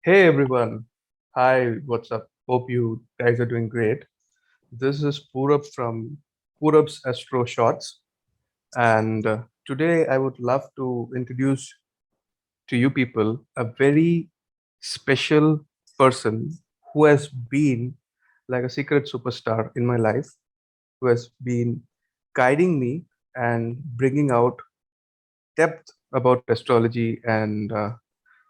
Hey everyone. Hi, what's up? Hope you guys are doing great. This is Purab from Purab's Astro Shots, and today I would love to introduce to you people a very special person who has been like a secret superstar in my life, who has been guiding me and bringing out depth about astrology and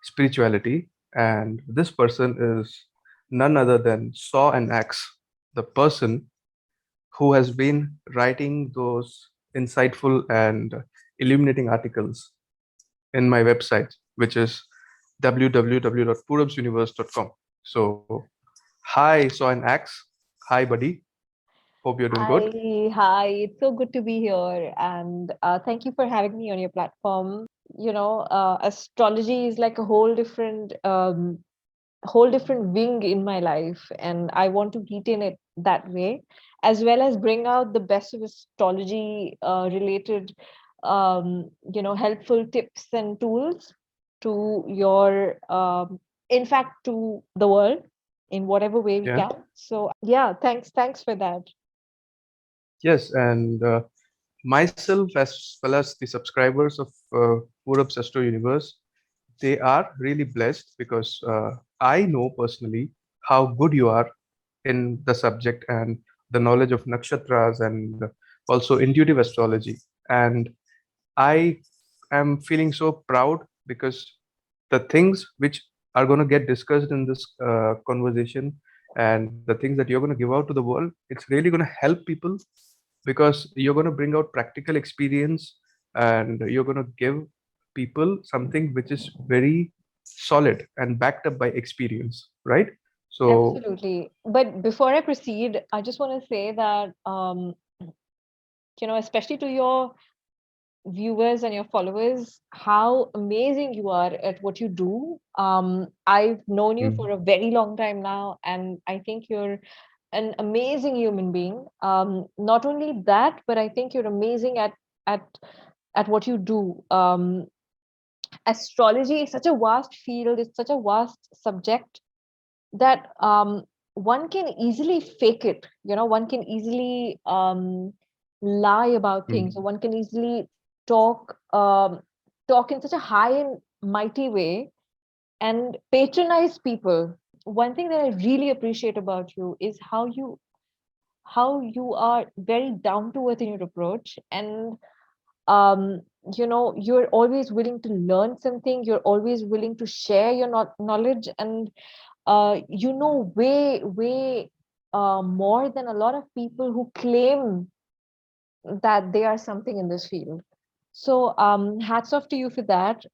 spirituality. And this person is none other than Saw and Axe, the person who has been writing those insightful and illuminating articles in my website, which is www.purabsuniverse.com. So, hi, Saw and Axe. Hi, buddy. Hope you're doing good. Hi. It's so good to be here, and thank you for having me on your platform. Astrology is like a whole different wing in my life, and I want to retain it that way, as well as bring out the best of astrology related, helpful tips and tools to in fact, to the world in whatever way we Yeah. can. So, yeah, thanks for that. Yes. And myself, as well as the subscribers of Purab's Astro Universe, they are really blessed because I know personally how good you are in the subject and the knowledge of nakshatras and also intuitive astrology. And I am feeling so proud because the things which are going to get discussed in this conversation and the things that you're going to give out to the world, it's really going to help people because you're going to bring out practical experience and you're going to give people something which is very solid and backed up by experience, right? So, Absolutely. But before I proceed, I just want to say that, especially to your viewers and your followers, how amazing you are at what you do. I've known you mm, for a very long time now, and I think you're an amazing human being. Not only that, but I think you're amazing at at what you do. Astrology is such a vast field, it's such a vast subject that one can easily fake it. One can easily lie about things, or mm, one can easily talk talk in such a high and mighty way and patronize people. One thing that I really appreciate about you is how you are very down to earth in your approach, and um, you're always willing to learn something, you're always willing to share your knowledge, and way more than a lot of people who claim that they are something in this field. So, hats off to you for that.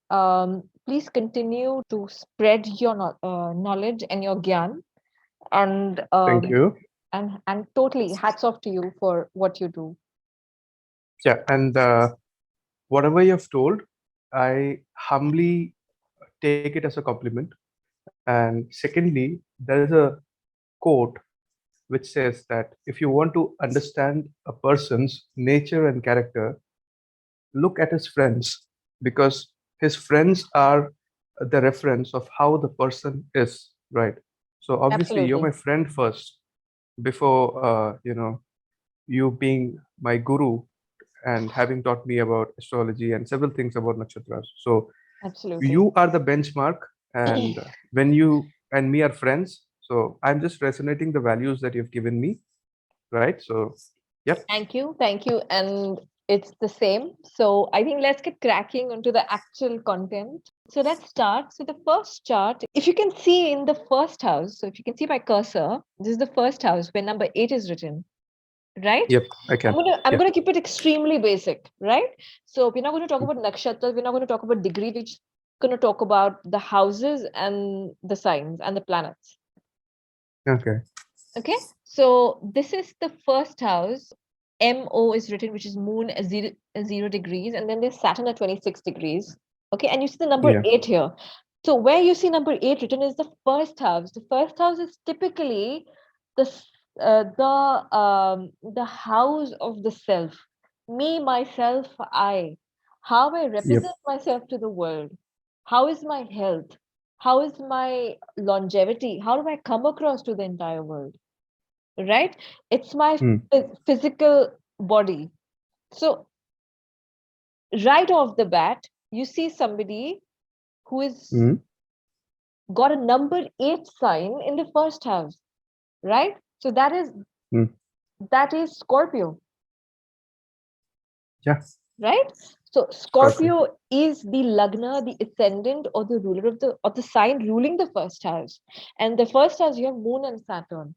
Please continue to spread your knowledge and your gyan, and thank you. totally hats off to you for what you do. Yeah, and whatever you've told, I humbly take it as a compliment. And secondly, there is a quote which says that if you want to understand a person's nature and character, look at his friends because his friends are the reference of how the person is, right? So obviously, you're Absolutely. my friend first before you being my guru and having taught me about astrology and several things about nakshatras. So Absolutely. you are the benchmark, and when you and me are friends, so I'm just resonating the values that you've given me, right? So, yep. Thank you. And it's the same. So I think let's get cracking onto the actual content. So let's start. So the first chart, if you can see in the first house, so if you can see my cursor, this is the first house where number 8 is written, right? Yep, I I'm can. gonna I'm Yeah. gonna keep it extremely basic, right? So we're not going to talk about nakshatras, we're not going to talk about degree, we're just going to talk about the houses and the signs and the planets. Okay. Okay, so this is the first house. MO is written, which is moon at 0 degrees, and then there's Saturn at 26 degrees. Okay, and you see the number Yeah. 8 here. So where you see number 8 written is the first house. The first house is typically the house of the self, me, myself, I. How I Yep. represent myself to the world. How is my health? How is my longevity? How do I come across to the entire world? Right? It's my Hmm. physical body. So, right off the bat, you see somebody who is Hmm. got a number 8 sign in the first house, right? So Hmm. that is Scorpio, Yeah. right? So Scorpio. Scorpio is the lagna, the ascendant, or the ruler of the sign ruling the first house. And the first house you have Moon and Saturn,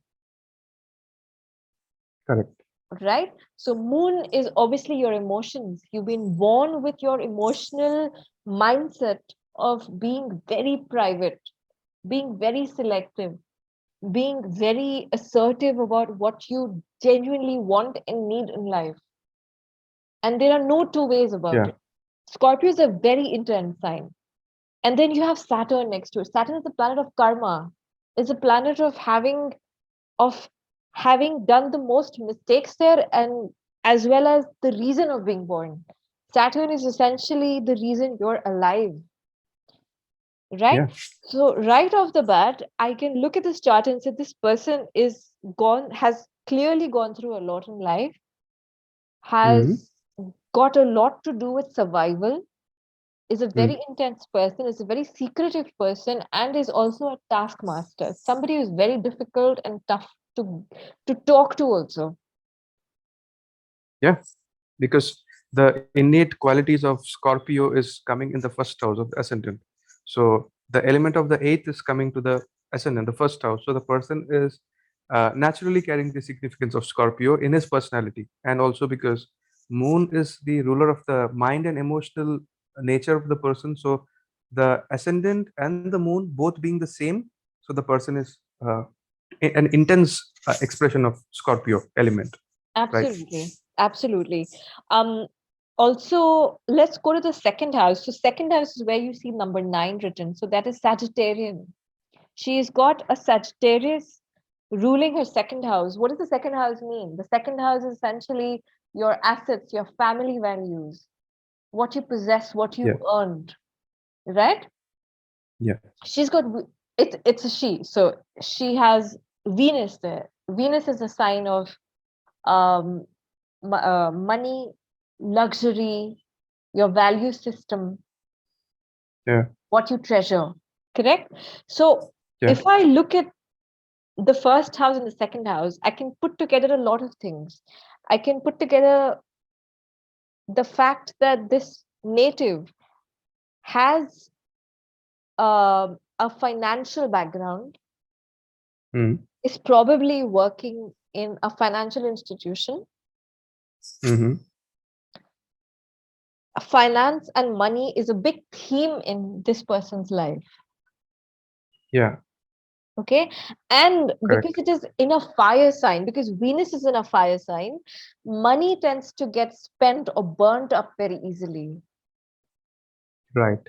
Correct. right? So Moon is obviously your emotions. You've been born with your emotional mindset of being very private, being very selective, being very assertive about what you genuinely want and need in life. And there are no two ways about Yeah. it. Scorpio is a very intense sign. And then you have Saturn next to it. Saturn is the planet of karma. It's a planet of having done the most mistakes there, and as well as the reason of being born. Saturn is essentially the reason you're alive, right? Yeah. So right off the bat, I can look at this chart and say this person is gone, has clearly gone through a lot in life, Hmm. has got a lot to do with survival, is a Hmm. very intense person, is a very secretive person, and is also a taskmaster. Somebody who's very difficult and tough to talk to also. Yeah. Because the innate qualities of Scorpio is coming in the first house of the ascendant. So the element of the eighth is coming to the ascendant, the first house. So the person is naturally carrying the significance of Scorpio in his personality, and also because Moon is the ruler of the mind and emotional nature of the person. So the ascendant and the Moon both being the same, so the person is an intense expression of Scorpio element, right? Absolutely. Absolutely. Um, Also, let's go to the second house. So, second house is where you see number 9 written. So, that is Sagittarian. She's got a Sagittarius ruling her second house. What does the second house mean? The second house is essentially your assets, your family values, what you possess, what Yeah. you've earned, right? Yeah. She's got it's a she, so she has Venus there. Venus is a sign of um money, luxury, your value system, Yeah. what you treasure, correct? So Yeah. if I look at the first house and the second house, I can put together a lot of things. I can put together the fact that this native has a financial background, Mm. is probably working in a financial institution. Hmm. Finance and money is a big theme in this person's life. Yeah. Okay. And because Correct. it is in a fire sign, because Venus is in a fire sign, money tends to get spent or burnt up very easily. Right.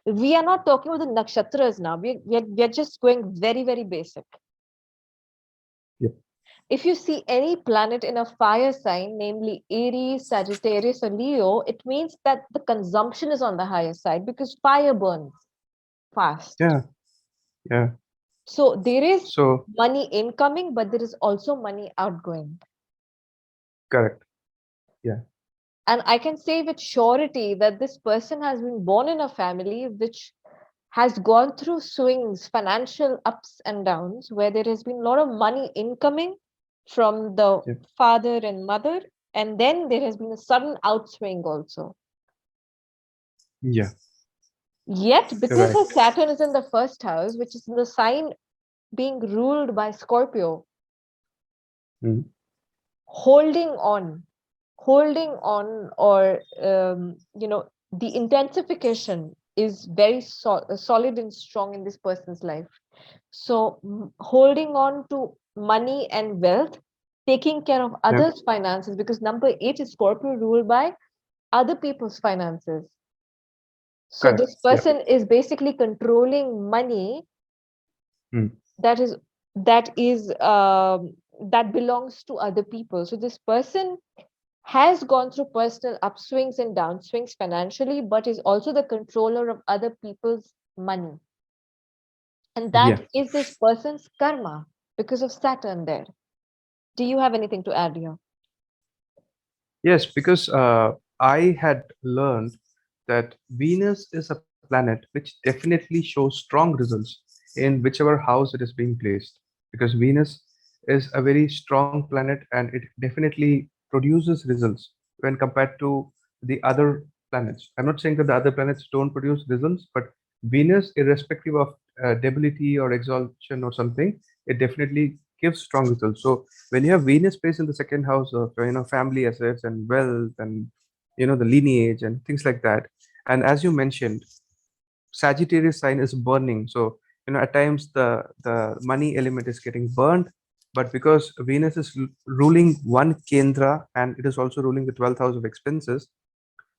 We are not talking about the nakshatras now. We are just going very, very basic. Yep. If you see any planet in a fire sign, namely Aries, Sagittarius, or Leo, it means that the consumption is on the higher side because fire burns fast. Yeah. Yeah. So there is So money incoming, but there is also money outgoing. correct. Yeah. And I can say with surety that this person has been born in a family which has gone through swings, financial ups and downs, where there has been a lot of money incoming from the Yeah. father and mother, and then there has been a sudden outswing also. Yeah. Yet, because Right. her Saturn is in the first house, which is in the sign being ruled by Scorpio, Mm. holding on, or the intensification is very solid and strong in this person's life. So, holding on to money and wealth, taking care of Yeah. others' finances, because number 8 is Scorpio ruled by other people's finances. So, Correct. this Yeah. person is basically controlling money Mm. that is that belongs to other people. So, this person has gone through personal upswings and downswings financially, but is also the controller of other people's money. and Yeah. that is this person's karma because of Saturn there. Do you have anything to add here? Yes, because I had learned that Venus is a planet which definitely shows strong results in whichever house it is being placed. Because Venus is a very strong planet and it definitely produces results when compared to the other planets. I'm not saying that the other planets don't produce results, but Venus, irrespective of debility or exaltation or something, it definitely gives strong results. So when you have Venus placed in the second house of family assets and wealth and the lineage and things like that, and as you mentioned, Sagittarius sign is burning. So at times the money element is getting burned, but because Venus is ruling one Kendra and it is also ruling the 12th house of expenses,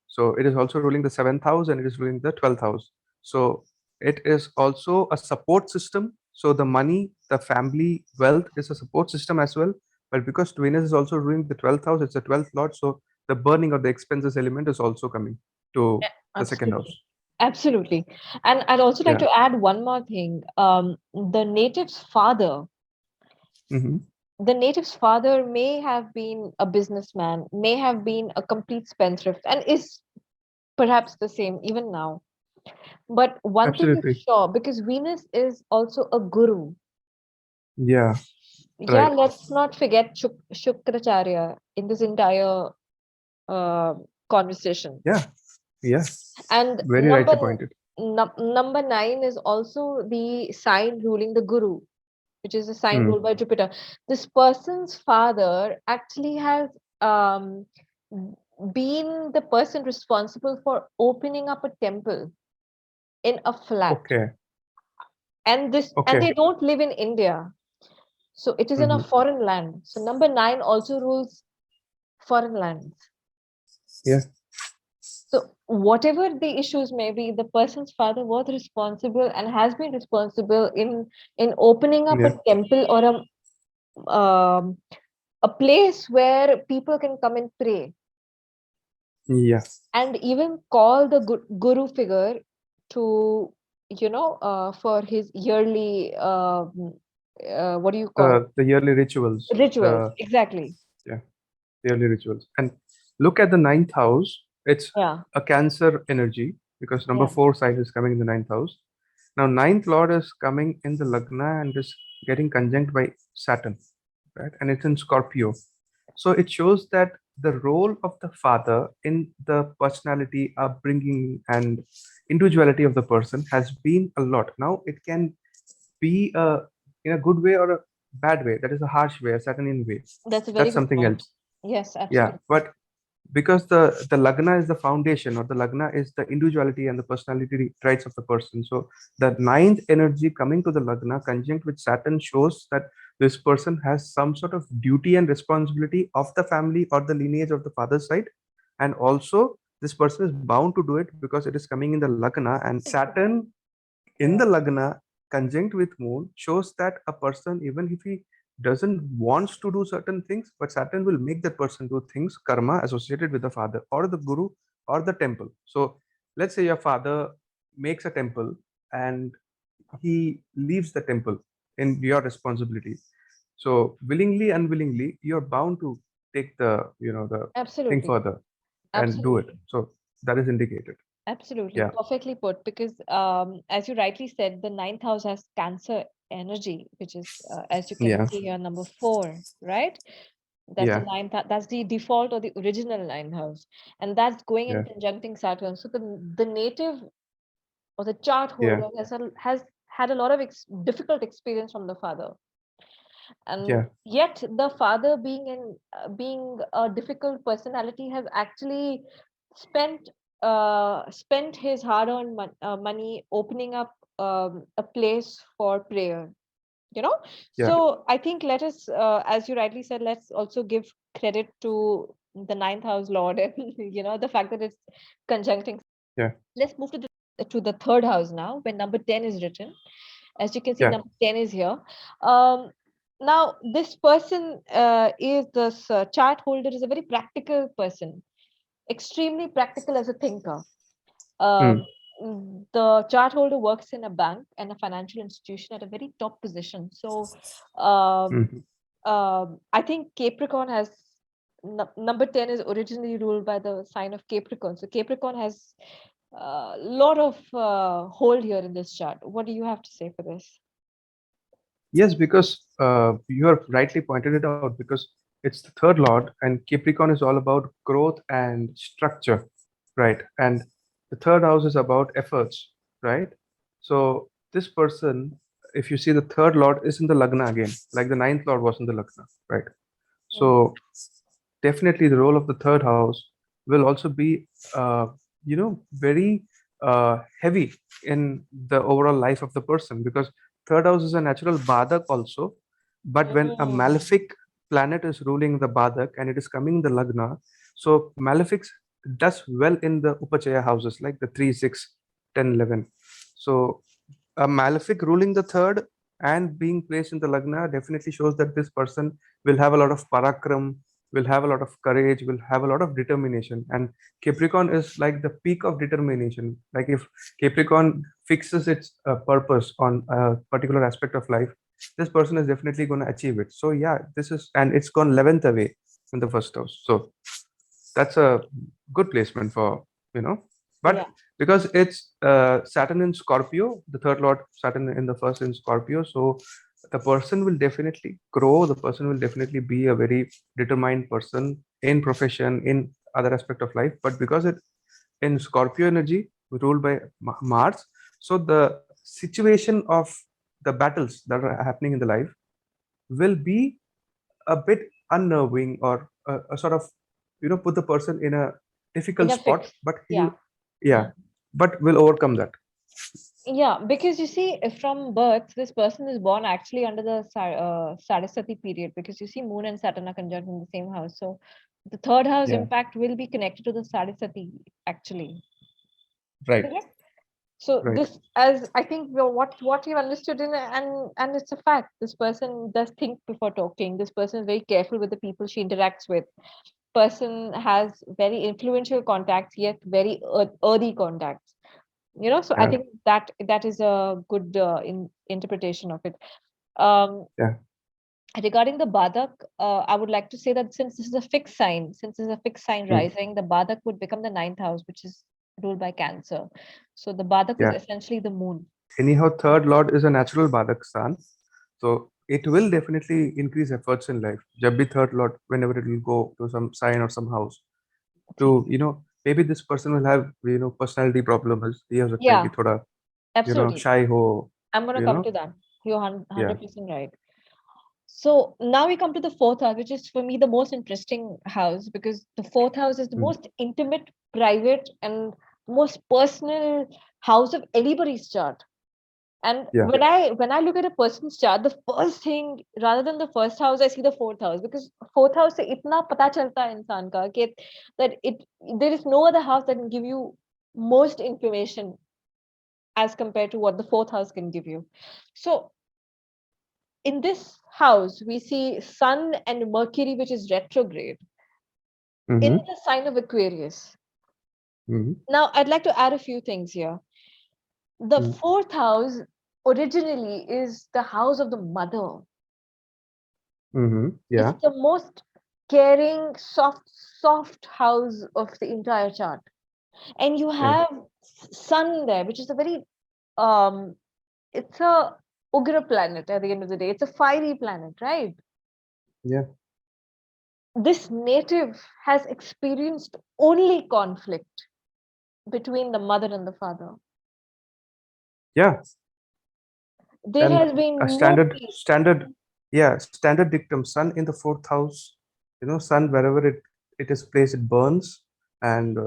so it is also ruling the seventh house and it is ruling the 12th house. So it is also a support system. So the money, the family wealth is a support system as well. But because Venus is also ruling the 12th house, it's a 12th lord. So the burning of the expenses element is also coming to the second Absolutely. house. Absolutely. And I'd also like Yeah. to add one more thing. The native's father, Hmm. may have been a businessman, may have been a complete spendthrift, and is perhaps the same even now. But one thing is Absolutely. sure, because Venus is also a guru. Yeah. Yeah, Right. let's not forget Shukracharya in this entire uh, conversation. Yeah. Yeah. And Very rightly pointed. number nine is also the sign ruling the guru, which is a sign Hmm. ruled by Jupiter. This person's father actually has um, been the person responsible for opening up a temple in a flat. Okay. And Okay. they don't live in India. So it is in a Hmm. foreign land. So number nine also rules foreign lands. Yeah. So whatever the issues may be, the person's father was responsible and has been responsible in opening up a Yeah. temple or a place where people can come and pray, Yeah. and even call the guru figure to for his yearly what do you call The yearly rituals. rituals, The exactly. Yeah. Yearly rituals. And look at the ninth house. It's Yeah, a Cancer energy because number yeah, four sign is coming in the ninth house. Now, ninth lord is coming in the Lagna and is getting conjunct by Saturn, right? And it's in Scorpio. So it shows that the role of the father in the personality, upbringing, and individuality of the person has been a lot. Now, it can be in a good way or a bad way. That is a harsh way, a Saturnian way. that's a very That's good something point. else. Yes, Yeah, absolutely. but because the lagna is the foundation or the lagna is the individuality and the personality traits of the person, so the ninth energy coming to the lagna conjunct with Saturn shows that this person has some sort of duty and responsibility of the family or the lineage of the father's side, and also this person is bound to do it because it is coming in the lagna, and Saturn in the Correct. lagna conjunct with moon shows that a person, even if he doesn't wants to do certain things, but Saturn will make that person do things, karma associated with the father or the guru or the temple. So let's say your father makes a temple and he leaves the temple in your responsibility, so willingly unwillingly you're bound to take the thing Absolutely. further and do it. Absolutely. So that is indicated. Absolutely, Yeah. perfectly put. Because as you rightly said, the ninth house has Cancer energy, which is, as you can Yeah. see here, number four, right? That's the Yeah. ninth. That's the default or the original ninth house, and that's going Yeah. and conjuncting Saturn. So the native or the chart Yeah. holder has had a lot of difficult experience from the father, and Yeah. yet the father being a difficult personality has actually spent spent his hard-earned money opening up a place for prayer, you know. Yeah. So I think let us, as you rightly said, let's also give credit to the ninth house lord and the fact that it's conjuncting. Yeah. Let's move to the third house now, when number 10 is written. As you can see, Yeah. number 10 is here. Um, now this person is this chart holder is a very practical person, extremely practical as a thinker. Hmm. um, the chart holder works in a bank and a financial institution at a very top position. So, um, Hmm. I think Capricorn has number 10 is originally ruled by the sign of Capricorn. So Capricorn has a lot of hold here in this chart. What do you have to say for this? Yes, because you have rightly pointed it out, because it's the third lord, and Capricorn is all about growth and structure, right? And the third house is about efforts, right? So this person, if you see, the third lord is in the Lagna again, like the ninth lord was in the Lagna, right? Mm. So definitely the role of the third house will also be very heavy in the overall life of the person, because third house is a natural badak also. But when a Mm. malefic planet is ruling the badak and it is coming in the lagna, so malefics does well in the upachaya houses like the 3, 6, 10, 11. So a malefic ruling the third and being placed in the lagna definitely shows that this person will have a lot of parakram, will have a lot of courage, will have a lot of determination. And Capricorn is like the peak of determination. Like if Capricorn fixes its purpose on a particular aspect of life, this person is definitely going to achieve it. So yeah, this is, and it's gone 11th away in the first house. So that's a good placement for, you know. Yeah. But because it's Saturn in Scorpio, the third lord Saturn in the first in Scorpio, so the person will definitely grow, the person will definitely be a very determined person in profession, in other aspect of life. But because it in Scorpio energy ruled by Mars, so the situation of the battles that are happening in the life will be a bit unnerving, or a sort of, put the person in a In difficult a spot, fix. but he'll, Yeah. yeah, Mm. but will overcome that. Yeah, because you see, from birth, this person is born actually under the Saraswati period, because you see, Moon and Saturn are conjunct in the same house. So the third house Yeah, impact will be connected to the Saraswati, actually. right, Correct? So right. this, as I think, what you understood in, and it's a fact. This person does think before talking. This person is very careful with the people she interacts with. Person has very influential contacts, yet very earthy contacts. So I Yeah, think that is a good interpretation of it. Um, yeah. Regarding the Badak, I would like to say that since this is a fixed sign Hmm. rising, the Badak would become the ninth house, which is ruled by Cancer. So the Badak is Yeah, essentially the moon. anyhow, third lord is a natural badak stan, so it will definitely increase efforts in life. Jab bhi third lord, whenever it will go to some sign or some house, to, ठीक. maybe this person will have, personality problems. He has a Yeah, thoda, absolutely. shy ho, I'm gonna you come know. to that. You're Yeah. 100% right. So now we come to the fourth house, which is for me the most interesting house, because the fourth house is the Hmm. most intimate, private, and most personal house of anybody's chart. And Yeah. when I look at a person's chart, the first thing, rather than the first house, I see the fourth house, because fourth house से इतना पता चलता है इंसान का कि that it there is no other house that can give you most information as compared to what the fourth house can give you. So in this house, we see Sun and Mercury, which is retrograde, in Mm-hmm. the sign of Aquarius. Mm-hmm. Now, I'd like to add a few things here. The Mm-hmm. fourth house originally is the house of the mother. Mm-hmm. It's Yeah. the most caring, soft house of the entire chart. And you Yeah. have Sun there, which is a very um, it's a Ugra planet at the end of the day. It's a fiery planet, right? Yeah. This native has experienced only conflict between the mother and the father. Yeah. There And has a been no standard peace. standard yeah, standard dictum: sun in the fourth house, sun wherever it is placed, it burns. And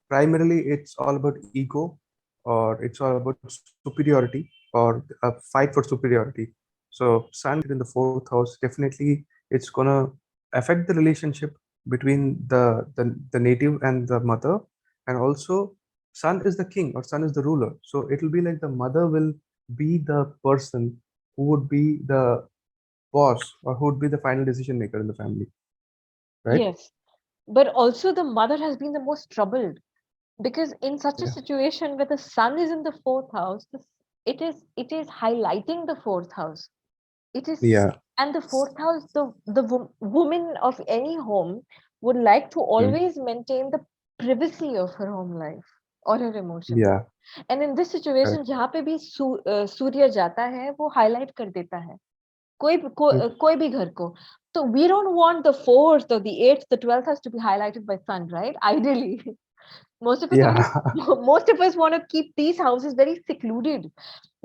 primarily it's all about ego, or it's all about superiority, or a fight for superiority. So sun in the fourth house, definitely it's gonna affect the relationship between the native and the mother. And also, sun is the king, or sun is the ruler, so it will be like the mother will be the person who would be the boss, or who would be the final decision maker in the family, right? Yes. But also the mother has been the most troubled. Because in such a Yeah. situation where the sun is in the fourth house, it is highlighting the fourth house. It is, Yeah. and the fourth house, the woman of any home would like to Mm. always maintain the privacy of her home life or her emotions. Yeah. And in this situation Correct. जहाँ पे भी सूर्य जाता है वो highlight कर देता है Mm. कोई भी घर को. तो we don't want the fourth और the eighth the twelfth has to be highlighted by sun, right? Ideally most of us Yeah. only most of us want to keep these houses very secluded,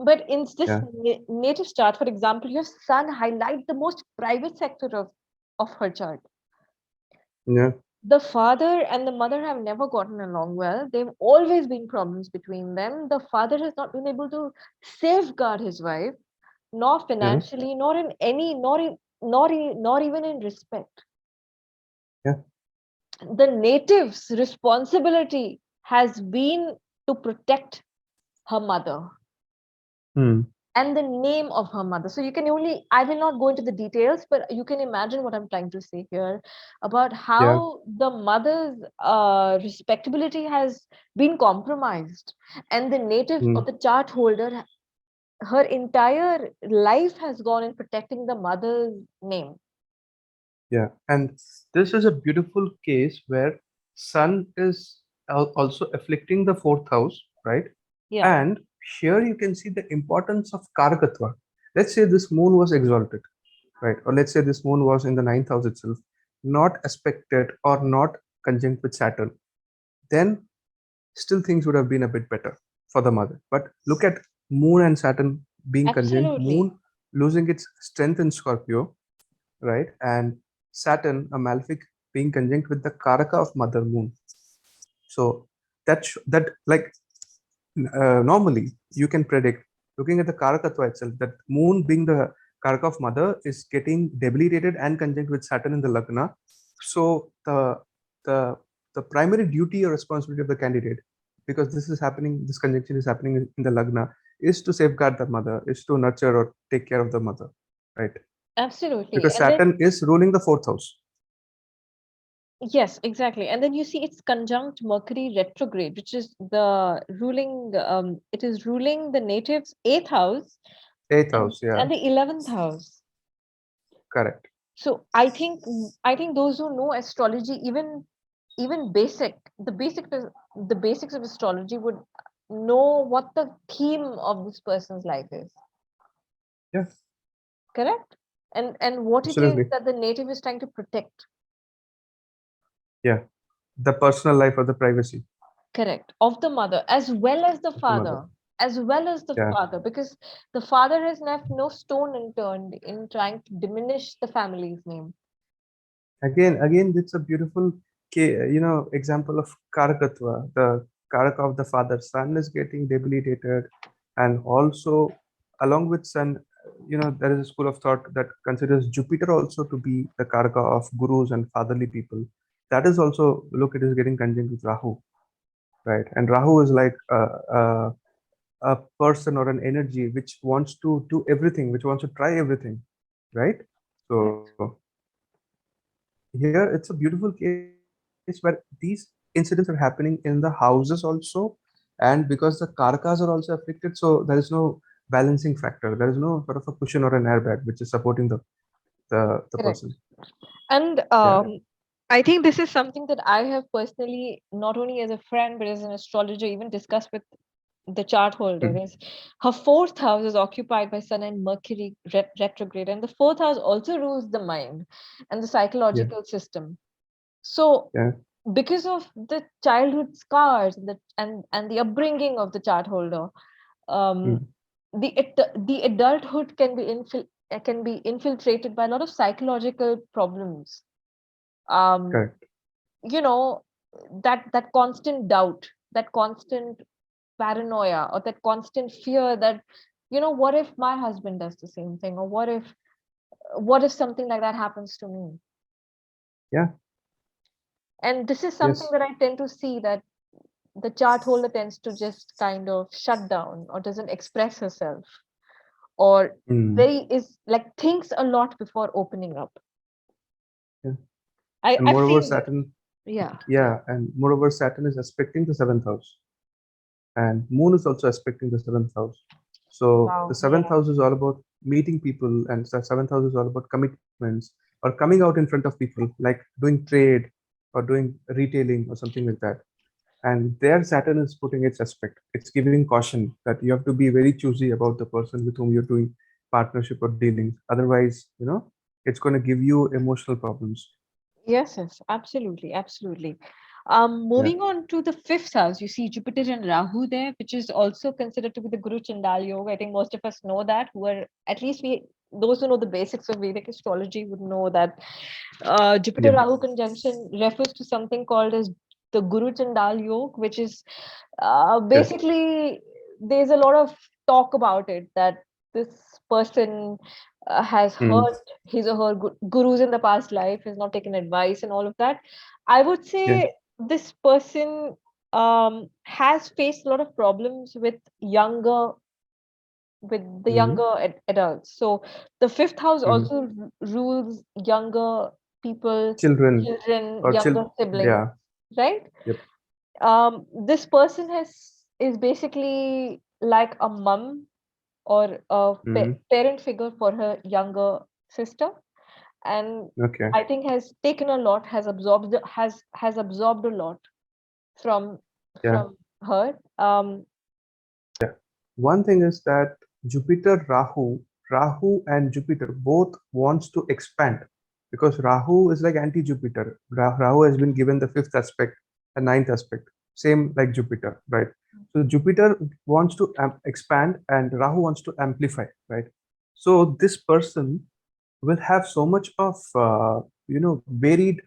but in this Yeah. native chart, for example, your sun highlight the most private sector of her chart. Yeah. The father and the mother have never gotten along well. They've always been problems between them. The father has not been able to safeguard his wife, nor Yeah. financially, nor in any, nor even in respect. Yeah. The native's responsibility has been to protect her mother Mm. and the name of her mother. So you can only, I will not go into the details, but you can imagine what I'm trying to say here about Yeah. how the mother's respectability has been compromised. And the native or Mm. the chart holder, her entire life has gone in protecting the mother's name. Yeah. And this is a beautiful case where Sun is also afflicting the fourth house, right? Yeah, And here you can see the importance of Karakatva. Let's say this moon was exalted, right? Or let's say this moon was in the ninth house itself, not aspected or not conjunct with Saturn. Then still things would have been a bit better for the mother. But look at Moon and Saturn being conjunct, absolutely. Moon losing its strength in Scorpio, right? And Saturn, a malefic, being conjunct with the Karaka of Mother Moon. So that like normally you can predict looking at the Karakatva itself that Moon being the Karaka of Mother is getting debilitated and conjunct with Saturn in the Lagna. So the the primary duty or responsibility of the candidate, because this is happening, this conjunction is happening in the Lagna, is to safeguard the mother, is to nurture or take care of the mother, right? Absolutely. Because And then, Saturn is ruling the fourth house. yes, exactly. And then you see it's conjunct Mercury retrograde, which is the ruling, it is ruling the native's eighth house Eighth and, house, yeah, and the 11th house. correct. So I think those who know astrology, even basic, the basics of astrology would know what the theme of this person's life is, Yeah, correct? And what it is absolutely. that the native is trying to protect. Yeah, the personal life or the privacy Correct. Of the mother as well as the of the mother. father. As well as the Yeah. father, because the father has left no stone unturned in trying to diminish the family's name. Again, it's a beautiful, example of Karakatva. The Karaka of the father, son is getting debilitated, and also along with son, there is a school of thought that considers Jupiter also to be the Karaka of gurus and fatherly people. That is also look, it is getting conjunct with Rahu, right? And Rahu is like a person or an energy which wants to do everything, which wants to try everything, right? Correct. So here it's a beautiful case where these incidents are happening in the houses also, and because the karakas are also affected, so there is no balancing factor. There is no sort of a cushion or an airbag which is supporting the Correct. person. And Yeah. I think this is something that I have personally, not only as a friend, but as an astrologer, even discussed with the chart holder. Mm. Is her fourth house is occupied by Sun and Mercury retrograde, and the fourth house also rules the mind and the Yeah. psychological system. So, Yeah. because of the childhood scars and the upbringing of the chart holder, um, Mm. the adulthood can be infiltrated by a lot of psychological problems. Um, Correct. you know, that constant doubt, that constant paranoia, or that constant fear that, what if my husband does the same thing, or what if something like that happens to me? Yeah. And this is something Yes. that I tend to see, that the chart holder tends to just kind of shut down or doesn't express herself, or Mm. very is like thinks a lot before opening up. Yeah. I, And I've moreover, seen this. Saturn. Yeah. Yeah, and moreover, Saturn is aspecting the seventh house, and Moon is also aspecting the seventh house. So the Wow. seventh Yeah. house is all about meeting people, and the seventh house is all about commitments or coming out in front of people, like doing trade or doing retailing or something like that. And there, Saturn is putting its aspect. It's giving caution that you have to be very choosy about the person with whom you're doing partnership or dealings. Otherwise, it's going to give you emotional problems. Yes, yes, absolutely, absolutely. Yeah. Moving on to the fifth house, you see Jupiter and Rahu there, which is also considered to be the Guru Chandal Yoga. I think most of us know that, who are at least we those who know the basics of Vedic astrology would know that Jupiter Yeah. Rahu conjunction refers to something called as the Guru Chandal Yoga, which is Yeah. basically there's a lot of talk about it that this person has Mm. hurt his or her gurus in the past life, has not taken advice and all of that. I would Yeah. say this person has faced a lot of problems with the Mm-hmm. younger adults. So the fifth house Mm-hmm. also rules younger people, Children children, or younger siblings, yeah. right? Yep. This person is basically like a mom or a Mm-hmm. parent figure for her younger sister, and Okay. I think has taken a lot, has absorbed a lot from Yeah. from her. Yeah. One thing is that Rahu and Jupiter both wants to expand because Rahu is like anti-Jupiter. Rahu has been given the fifth aspect, the ninth aspect, same like Jupiter, right? So Jupiter wants to expand and Rahu wants to amplify, right? So this person will have so much of varied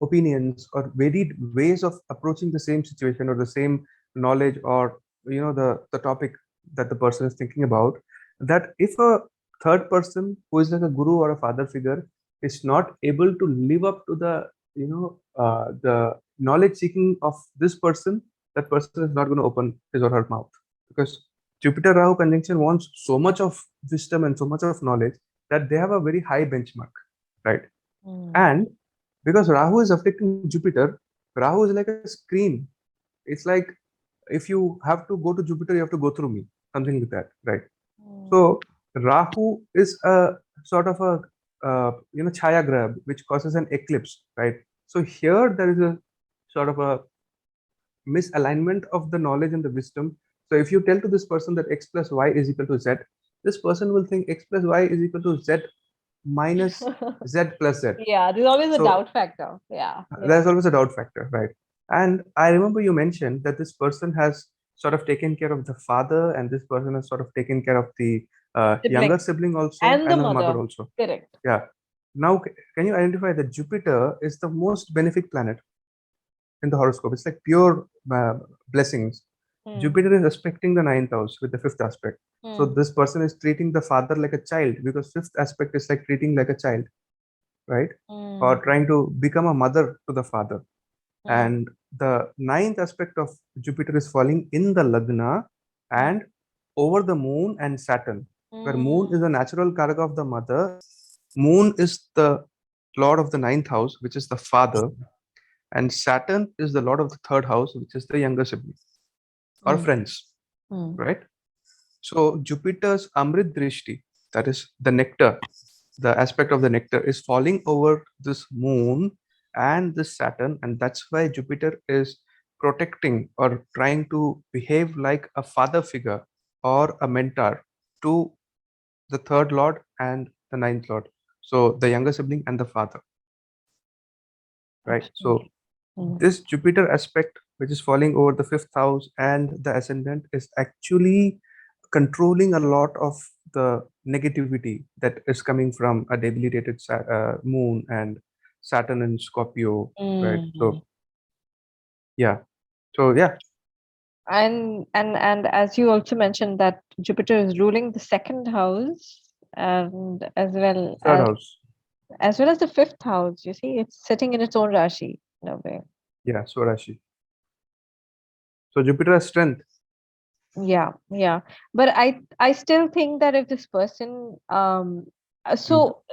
opinions or varied ways of approaching the same situation or the same knowledge or the topic that the person is thinking about, that if a third person who is like a guru or a father figure is not able to live up to the knowledge seeking of this person, that person is not going to open his or her mouth because Jupiter Rahu conjunction wants so much of wisdom and so much of knowledge that they have a very high benchmark, right? Mm. And because Rahu is affecting Jupiter, Rahu is like a screen. It's like if you have to go to Jupiter, you have to go through me, something like that, right? Mm. So Rahu is a sort of a chaya grab, which causes an eclipse, right? So here there is a sort of a misalignment of the knowledge and the wisdom. So if you tell to this person that x plus y is equal to z, this person will think x plus y is equal to z minus z plus z. Yeah, there's always a So doubt factor. Yeah, yeah. there's always a doubt factor, right? And I remember you mentioned that this person has sort of taken care of the father, and this person has sort of taken care of the Sibling younger sibling also, and the and the mother mother. also. Correct. Yeah. Now, can you identify that Jupiter is the most benefic planet in the horoscope? It's like pure blessings. Mm. Jupiter is aspecting the ninth house with the fifth aspect. So Mm. this person is treating the father like a child because fifth aspect is like treating like a child, right? Or Mm. trying to become a mother to the father. Mm. And the ninth aspect of Jupiter is falling in the Lagna Mm. and over the moon and Saturn, where moon is Mm. the natural karaka of the mother. Moon is the lord of the ninth house, which is the father, and Saturn is the lord of the third house, which is the younger sibling or Mm. friends, Mm. right? So Jupiter's Amrit Drishti, that is the nectar, the aspect of the nectar is falling over this moon and this Saturn, and that's why Jupiter is protecting or trying to behave like a father figure or a mentor to the third lord and the ninth lord. So the younger sibling and the father, right? So Absolutely. Mm. this Jupiter aspect, which is falling over the fifth house and the ascendant, is actually controlling a lot of the negativity that is coming from a debilitated moon and Saturn in Scorpio, right? Mm. So yeah, so yeah, And as you also mentioned that Jupiter is ruling the second house and third house, as well as the fifth house. You see, it's sitting in its own Rashi in a way. yeah, Swarashi. So Jupiter has strength. Yeah, yeah. But I still think that if this person Mm,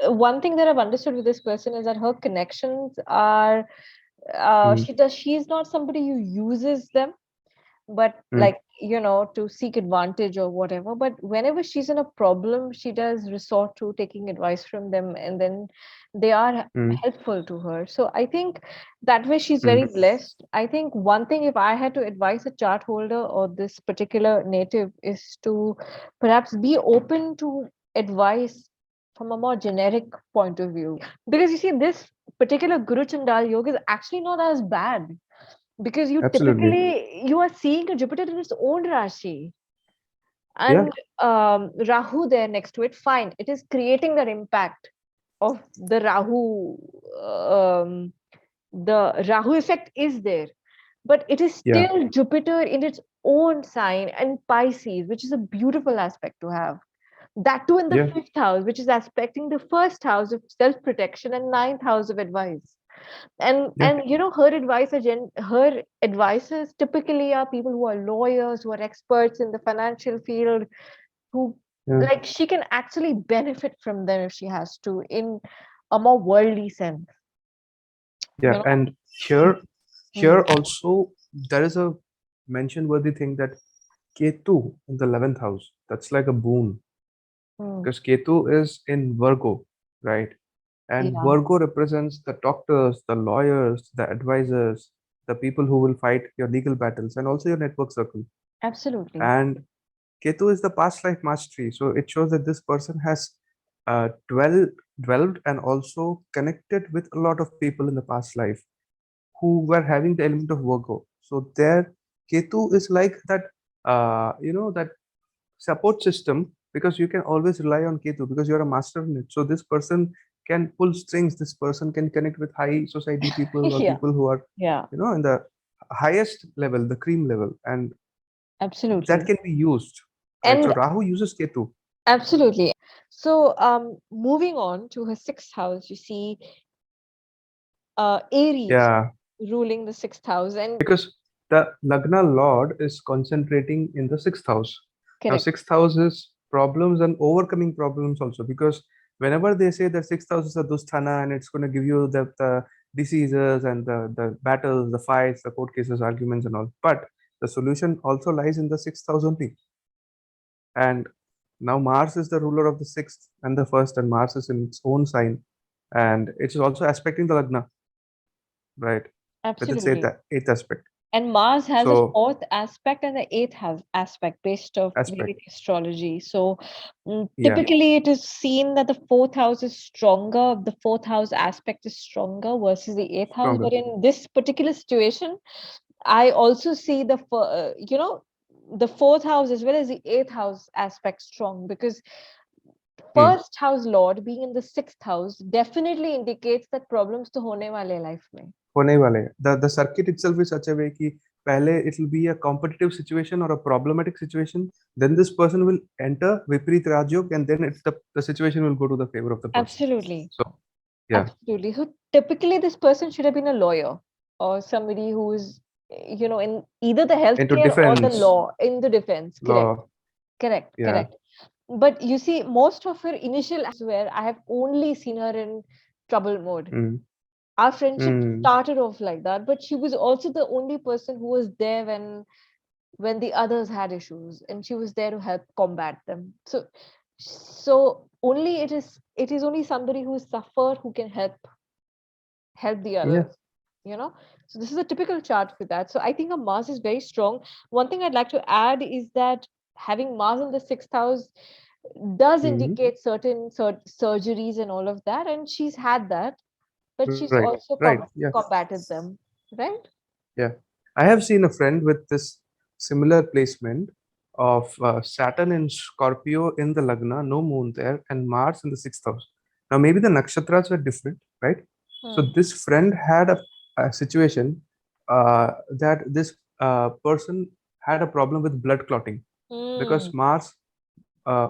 one thing that I've understood with this person is that her connections are Mm, She's not somebody who uses them, but mm, to seek advantage or whatever. But whenever she's in a problem, she does resort to taking advice from them, and then they are mm, helpful to her. So I think that way she's mm. very blessed. I think one thing, if I had to advise a chart holder or this particular native, is to perhaps be open to advice from a more generic point of view, because you see, this particular Guru Chandal yoga is actually not as bad, because Absolutely. you are seeing a Jupiter in its own Rashi, Yeah, and Rahu there next to it. Fine, it is creating that impact of the Rahu. The Rahu effect is there, but it is yeah, still Jupiter in its own sign and Pisces, which is a beautiful aspect to have. That too in the yeah, fifth house, which is aspecting the first house of self protection and ninth house of advice. and yeah, and her advisors typically are people who are lawyers, who are experts in the financial field, who, yeah, like, she can actually benefit from them if she has to, in a more worldly sense, yeah. you know. And here, Hmm. here also there is a mention worthy thing that Ketu in the 11th house. That's like a boon Hmm. because Ketu is in Virgo, right? And Yeah, Virgo represents the doctors, the lawyers, the advisors, the people who will fight your legal battles, and also your network circle. absolutely. And Ketu is the past life mastery. So it shows that this person has dwelled and also connected with a lot of people in the past life who were having the element of Virgo. So there, Ketu is like that, that support system because you can always rely on Ketu because you're a master in it. So this person can pull strings. This person can connect with high society people or Yeah, people who are, yeah, in the highest level, the cream level, and that absolutely. can be used, right? So And Rahu uses Ketu. absolutely. So moving on to her sixth house, you see Aries Yeah, ruling the sixth house, and because the Lagna Lord is concentrating in the sixth house. Now, correct. sixth house is problems and overcoming problems also because whenever they say that sixth house is a Dusthana and it's going to give you the diseases and the battles, the fights, the court cases, arguments, and all. But the solution also lies in the sixth house only. And now Mars is the ruler of the sixth and the first, and Mars is in its own sign. And it is also aspecting the Lagna, right? With its Absolutely. eighth aspect. And Mars has a So, fourth aspect and the eighth has aspect based of aspect. Vedic astrology. So Yeah, typically it is seen that the fourth house is stronger, the fourth house aspect is stronger versus the eighth house. stronger. But in this particular situation, I also see the fourth house as well as the eighth house aspect strong, because Hmm. first house lord being in the sixth house definitely indicates that problems to hone wale life mein. होने ही वाले हैं. The circuit itself is such a way कि पहले it will be a competitive situation or a problematic situation. Then this person will enter Viparit Rajyog and then the situation will go to the favor of the person. Absolutely. So yeah, Absolutely. So typically, this person should have been a lawyer or somebody who is, in either the into healthcare or the defense law, in the defense. Correct. law. Correct. Yeah. Correct. But you see, most of her initial where I have only seen her in trouble mode. Mm. Our friendship Mm. started off like that, but she was also the only person who was there when the others had issues, and she was there to help combat them. So only it is only somebody who has suffered who can help the Yeah. others, you know. So this is a typical chart for that. So I think a Mars is very strong. One thing I'd like to add is that having Mars in the sixth house does Mm. indicate certain surgeries and all of that, and she's had that, but she's Right. also Right. Yeah. combated them, right? Yeah. I have seen a friend with this similar placement of Saturn in Scorpio in the Lagna, no moon there, and Mars in the sixth house. Now, maybe the nakshatras were different, right? So, Hmm. this friend had a situation that this person had a problem with blood clotting because Hmm. Mars uh,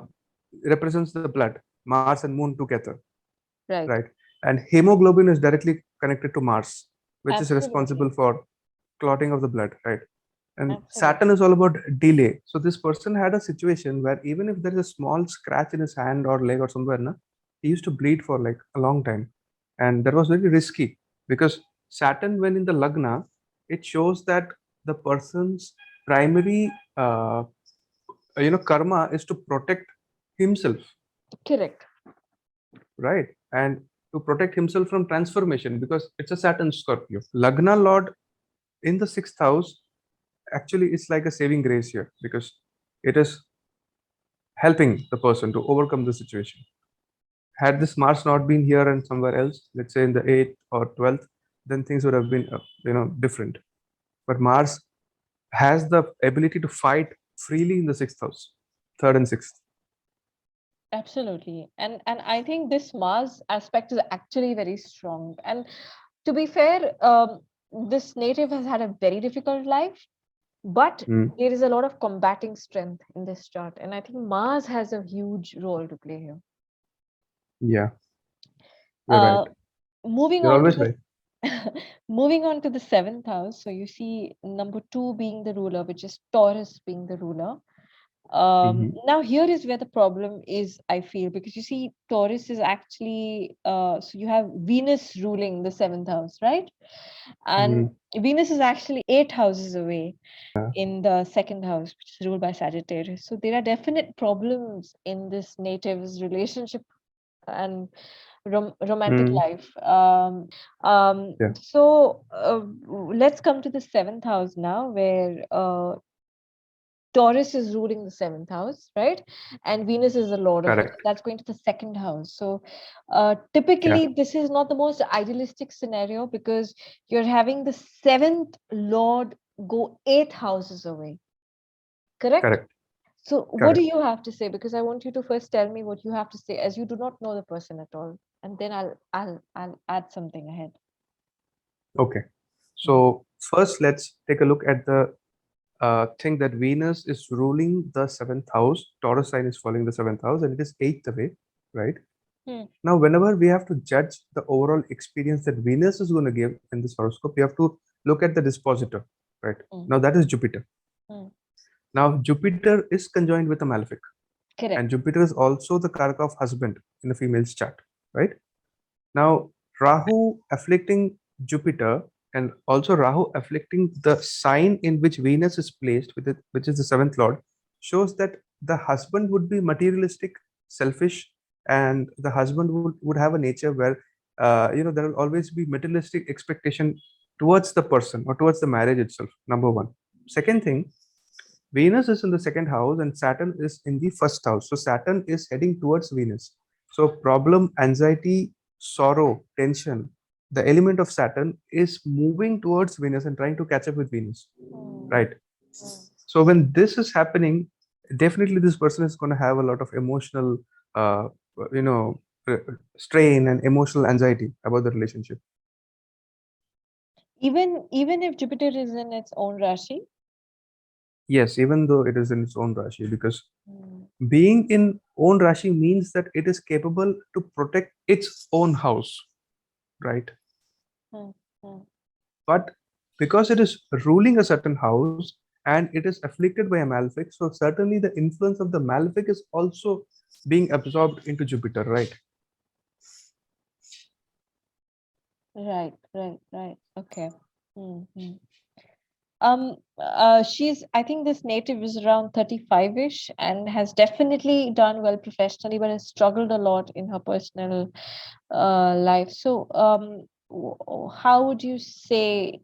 represents the blood, Mars and moon together, Right. right? And hemoglobin is directly connected to Mars, which is responsible Absolutely. for clotting of the blood, right? And Saturn Absolutely. is all about delay. So this person had a situation where even if there is a small scratch in his hand or leg or somewhere, na, he used to bleed for like a long time, and that was very risky because Saturn, when in the Lagna, it shows that the person's primary, karma is to protect himself, Correct. right? And to protect himself from transformation because it's a Saturn Scorpio. Lagna Lord in the sixth house actually is like a saving grace here because it is helping the person to overcome the situation. Had this Mars not been here and somewhere else, let's say in the 8th or 12th, then things would have been different. But Mars has the ability to fight freely in the sixth house, third and sixth. Absolutely. And I think this Mars aspect is actually very strong. And to be fair, this native has had a very difficult life, but Mm, there is a lot of combating strength in this chart. And I think Mars has a huge role to play here. yeah, you're right. Uh, moving You're on to always the right. moving on to the seventh house. So you see number two being the ruler, which is Taurus being the ruler. Hmm. Now here is where the problem is, I feel, because you see Taurus is actually so you have Venus ruling the seventh house, right? And Hmm. Venus is actually 8 houses away Yeah, in the second house, which is ruled by Sagittarius. So there are definite problems in this native's relationship and romantic mm, life. yeah, Let's come to the seventh house now, where Taurus is ruling the seventh house, right? And Venus is the lord of it. correct. That's going to the second house. So, Yeah, typically, this is not the most idealistic scenario because you're having the seventh lord go 8 houses away, correct? correct, So, what do correct. you have to say? Because I want you to first tell me what you have to say, as you do not know the person at all, and then I'll add something ahead. Okay. Mhm. So first, let's take a look at the thing that Venus is ruling the seventh house. Taurus sign is following the seventh house, and it is eighth away, right? Hmm. Now, whenever we have to judge the overall experience that Venus is going to give in this horoscope, we have to look at the dispositor, right? Hmm. Now, that is Jupiter. Hmm. Now, Jupiter is conjoined with a malefic, and Correct. Jupiter is also the karaka of husband in a female's chart, right? Now, Rahu afflicting Jupiter and also Rahu afflicting the sign in which Venus is placed, with it, which is the seventh lord, shows that the husband would be materialistic, selfish, and the husband would have a nature where, there will always be materialistic expectation towards the person or towards the marriage itself. Number one. Second thing, Venus is in the second house and Saturn is in the first house. So Saturn is heading towards Venus. So problem, anxiety, sorrow, tension, the element of Saturn is moving towards Venus and trying to catch up with Venus. Hmm. Right. Hmm. So when this is happening, definitely this person is going to have a lot of emotional, uh, you know, uh, strain and emotional anxiety about the relationship. Even if Jupiter is in its own Rashi. Yes, even though it is in its own Rashi, because Hmm. being in own Rashi means that it is capable to protect its own house, right? Hmm. Hmm. But because it is ruling a certain house and it is afflicted by a malefic, so certainly the influence of the malefic is also being absorbed into Jupiter, right? Right. Okay. Hmm. She's, I think this native is around 35-ish and has definitely done well professionally, but has struggled a lot in her personal life. So, how would you say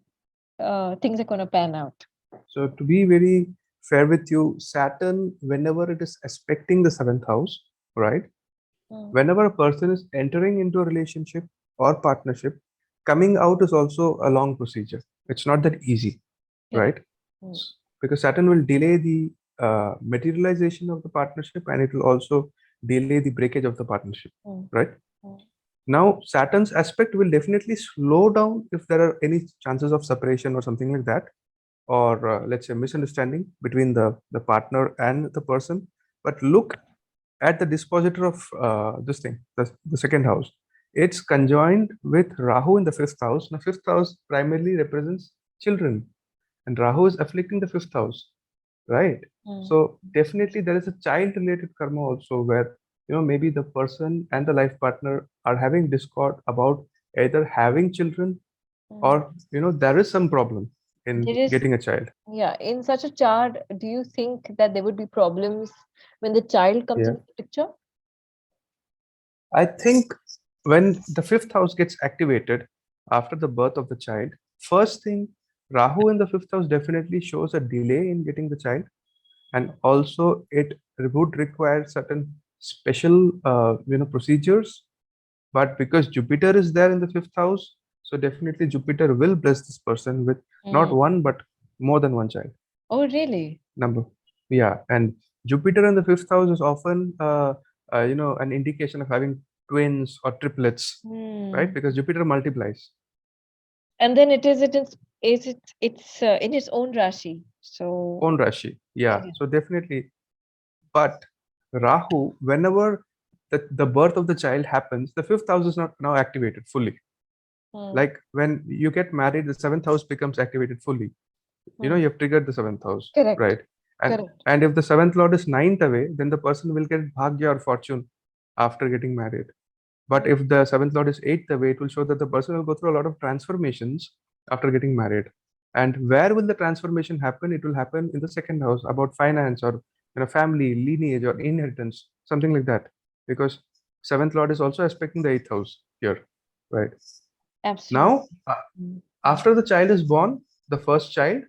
things are going to pan out? So to be very fair with you, Saturn, whenever it is aspecting the seventh house, right? Mm, Whenever a person is entering into a relationship or partnership, coming out is also a long procedure. It's not that easy, correct. right? Mm, Because Saturn will delay the materialization of the partnership and it will also delay the breakage of the partnership, mm, right? mm, Now, Saturn's aspect will definitely slow down if there are any chances of separation or something like that, or let's say misunderstanding between the partner and the person. But look at the dispositor of this thing, the second house. It's conjoined with Rahu in the fifth house. Now, fifth house primarily represents children, and Rahu is afflicting the fifth house, right? mm. So definitely there is a child related karma also where maybe the person and the life partner are having discord about either having children Mm. or there is some problem in There is, getting a child. yeah, in such a chart, do you think that there would be problems when the child comes Yeah, into the picture? I think when the fifth house gets activated after the birth of the child, first thing, Rahu in the fifth house definitely shows a delay in getting the child, and also it would require certain special procedures. But because Jupiter is there in the fifth house, so definitely Jupiter will bless this person with not Mm. one but more than one child. Oh, really? Number, yeah, and Jupiter in the fifth house is often an indication of having twins or triplets, right? Hmm. Because Jupiter multiplies. And then it's in its own Rashi. Own So, Rashi, yeah. yeah. So definitely, but Rahu, whenever the birth of the child happens, the fifth house is not now activated fully. Hmm. Like when you get married, the seventh house becomes activated fully. Hmm. You have triggered the seventh house, Correct. right? and Correct. and if the seventh lord is ninth away, then the person will get bhagya or fortune after getting married. But Hmm. if the seventh lord is eighth away, it will show that the person will go through a lot of transformations after getting married. And where will the transformation happen? It will happen in the second house, about finance or family lineage or inheritance, something like that. Because seventh lord is also aspecting the eighth house here, right? Absolutely. Now, Hmm. Hmm. after the child is born, the first child,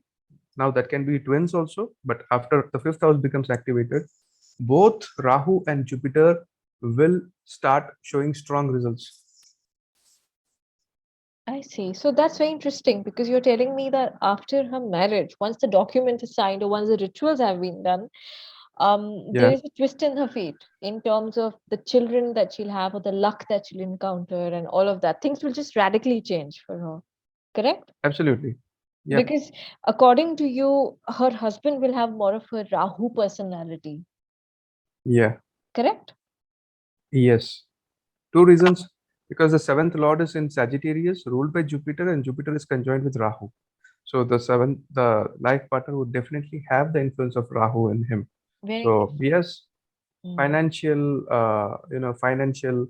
now that can be twins also, but after the fifth house becomes activated, both Rahu and Jupiter will start showing strong results. I see. So that's very interesting because you're telling me that after her marriage, once the document is signed or once the rituals have been done, there Yeah, is a twist in her fate in terms of the children that she'll have or the luck that she'll encounter and all of that. Things will just radically change for her. Correct? absolutely. Yeah, Because according to you, her husband will have more of a Rahu personality. yeah, Correct? yes. Two reasons. Because the seventh lord is in Sagittarius, ruled by Jupiter, and Jupiter is conjoined with Rahu. So the life partner would definitely have the influence of Rahu in him. Very So interesting. yes, Mm. financial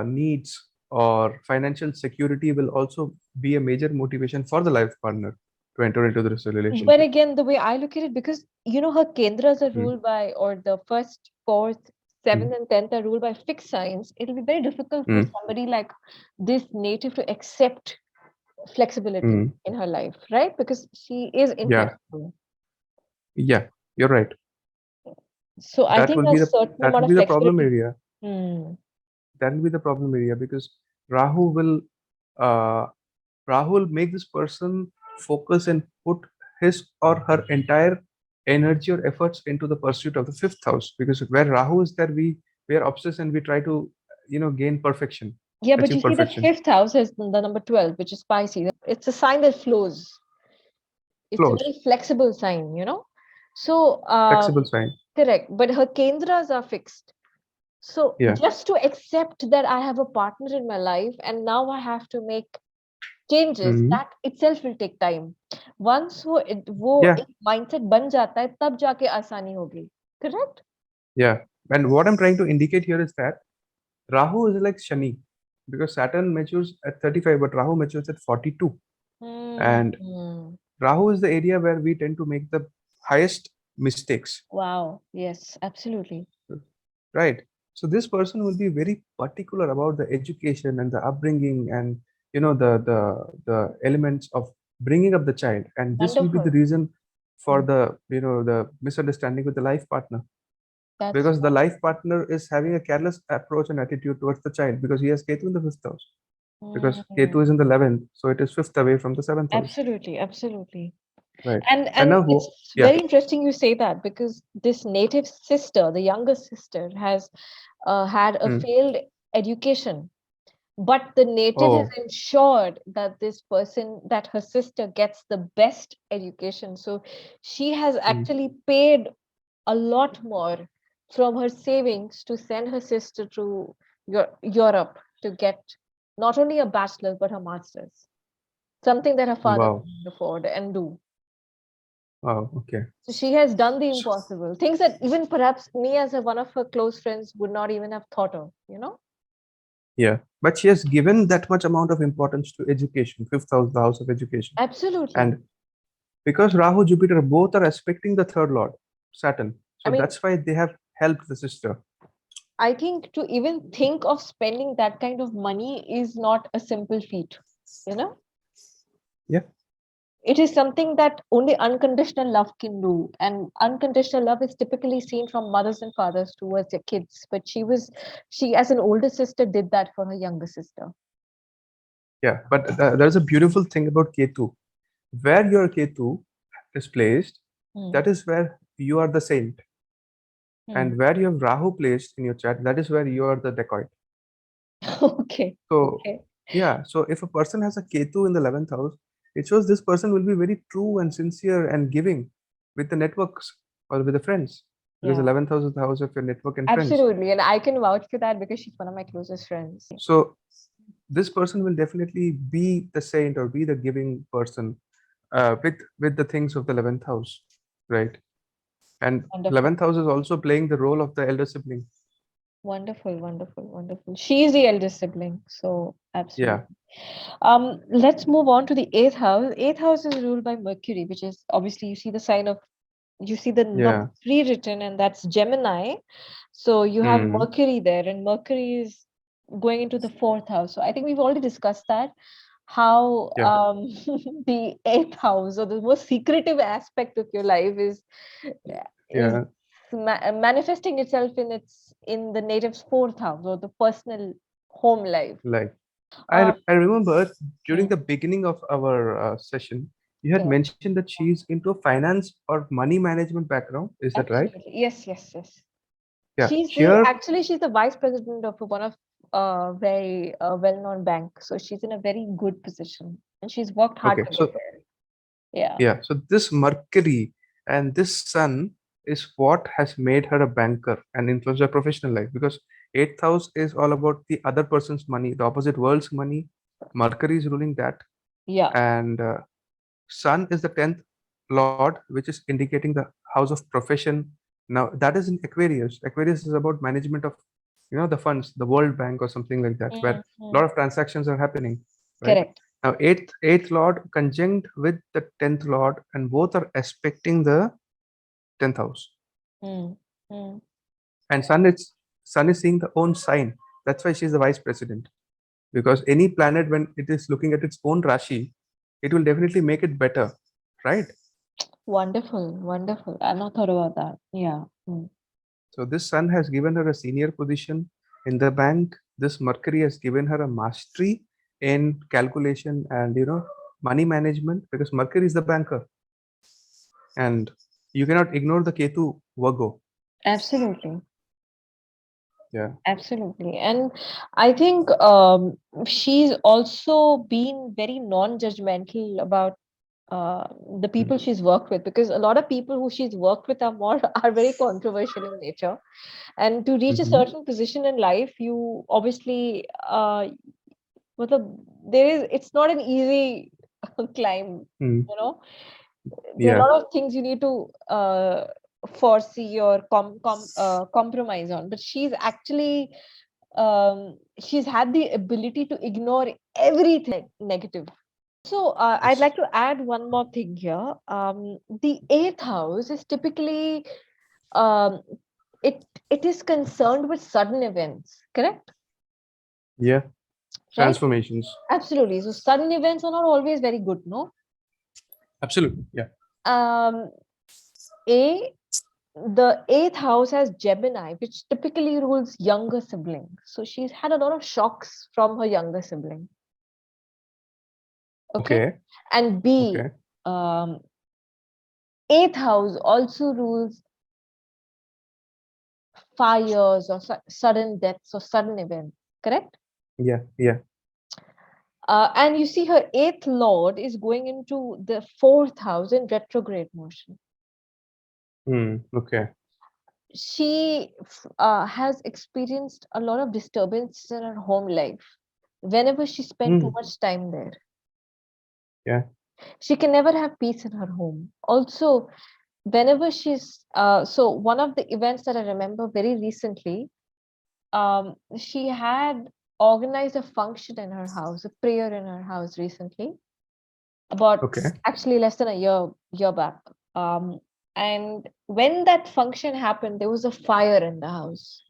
needs or financial security will also be a major motivation for the life partner to enter into this But relationship. again, the way I look at it, because her kendras are Mm, ruled by, or the first, fourth, mm, seventh, and tenth are ruled by fixed signs, it'll be very difficult for mm, somebody like this native to accept flexibility mm. in her life, right? Because she is Yeah, inflexible. yeah, you're right. So I That think will a be the certain that amount will of be the problem flexibility. area. Hmm. That will be the problem area because Rahu will uh, Rahu will make this person focus and put his or her entire energy or efforts into the pursuit of the fifth house. Because where Rahu is there, we are obsessed and we try to gain perfection, Yeah, but you achieve see, the perfection. fifth house is the number 12, which is Pisces. It's a sign that flows. It's a Flows, very flexible sign. So, flexible sign. correct. But her kendras are fixed. So, Yeah. just to accept that I have a partner in my life and now I have to make changes, Hmm. that itself will take time. Once वो Yeah, एक mindset बन जाता है, तब जाके आसानी होगी. Correct? yeah. And what I'm trying to indicate here is that Rahu is like Shani because Saturn matures at 35, but Rahu matures at 42. And Hmm. Rahu is the area where we tend to make the highest mistakes, Wow. Yes, absolutely. right? So this person will be very particular about the education and the upbringing and the elements of bringing up the child, and this will be the Wonderful. reason for Hmm. the misunderstanding with the life partner, That's because the life partner is having a careless approach and attitude towards the child because he has Ketu in the fifth house, because hmm. Ketu is in the 11th, so it is fifth away from the seventh house, Absolutely, absolutely. right? And And now, it's yeah. very interesting you say that because this native sister, the younger sister, has had a Hmm. failed education, but the native has Oh. ensured that this person, that her sister gets the best education. So she has Hmm. actually paid a lot more from her savings to send her sister to Europe to get not only a bachelor's but her master's, something that her father Wow. couldn't afford and do. Wow. Okay. So she has done the impossible, things that even perhaps me as one of her close friends would not even have thought of. Yeah, but she has given that much amount of importance to education, fifth house, the house of education. Absolutely. And because Rahu, Jupiter, both are aspecting the third lord, Saturn. I So mean, that's why they have helped the sister. I think to even think of spending that kind of money is not a simple feat, you know? Yeah, It is something that only unconditional love can do. And unconditional love is typically seen from mothers and fathers towards their kids. But she, as an older sister, did that for her younger sister. yeah. But there's a beautiful thing about Ketu. Where your Ketu is placed, Hmm. that is where you are the saint. Hmm. And where you have Rahu placed in your chart, that is where you are the dacoit. Okay. So, Okay. yeah, so if a person has a Ketu in the 11th house, it shows this person will be very true and sincere and giving with the networks or with the friends. Because Yeah. 11th house is the house of your network and friends. Absolutely. And I can vouch for that because she's one of my closest friends. So, this person will definitely be the saint or be the giving person with the things of the 11th house, right? And Wonderful. 11th house is also playing the role of the elder sibling. Wonderful, wonderful, wonderful. She is the eldest sibling, so Yeah, absolutely. Let's move on to the eighth house. Eighth house is ruled by Mercury, which is obviously you see the number yeah. three written, and that's Gemini. So you have Hmm. Mercury there, and Mercury is going into the fourth house. So I think we've already discussed that how Yeah, the eighth house or the most secretive aspect of your life is yeah. manifesting itself in the native's fourth house or the personal home life. Like Um, I remember during mm, the beginning of our session, you had correct. mentioned that she's into a finance or money management background. Is that right? Absolutely. Yes, yes, yes. Yeah. Here, She's the vice president of one of very well-known bank. So she's in a very good position, and she's worked hard okay. to get So there. Yeah. yeah. So this Mercury and this Sun is what has made her a banker and influenced her professional life because eighth house is all about the other person's money, the opposite world's money. Mercury is ruling that, Yeah. and Sun is the 10th lord, which is indicating the house of profession. Now, that is in Aquarius. Aquarius is about management of, the funds, the World Bank or something like that, where a lot Mm. of transactions are happening, right? Correct. Now, eighth lord conjunct with the 10th lord, and both are aspecting the 10th house. Mm. Mm. And Sun is seeing the own sign. That's why she's the vice president. Because any planet, when it is looking at its own Rashi, it will definitely make it better, right? Wonderful, wonderful. I've not thought about that. Yeah. Mm. So this Sun has given her a senior position in the bank. This Mercury has given her a mastery in calculation and money management because Mercury is the banker, and you cannot ignore the Ketu Virgo. Absolutely. Yeah. Absolutely. And I think she's also been very non-judgmental about the Mm. people she's worked with because a lot of people who she's worked with are more are very controversial in nature. And to reach a Mm-hmm. certain position in life, you obviously matlab, it's not an easy climb, Mm. you know. There are a Yeah. lot of things you need to foresee or compromise on, but she's had the ability to ignore everything negative. So I'd Yes. like to add one more thing here. The eighth house is typically um, it is concerned with sudden events, correct? Yeah. Right? Transformations. Absolutely. So sudden events are not always very good, no? Absolutely. Yeah. Um, A the eighth house has Gemini, which typically rules younger siblings. So she's had a lot of shocks from her younger sibling. Okay. Okay. And B, Okay. um, eighth house also rules fires or sudden deaths or sudden events. Correct? Yeah. Yeah. And you see, her eighth lord is going into the fourth house in retrograde motion. Okay. She has experienced a lot of disturbance in her home life whenever she spent too Mm. much time there. Yeah. She can never have peace in her home. Also, whenever so one of the events that I remember very recently, she had organized a function in her house, a prayer in her house recently, about Okay. actually less than a year back. Um, and when that function happened, there was a fire in the house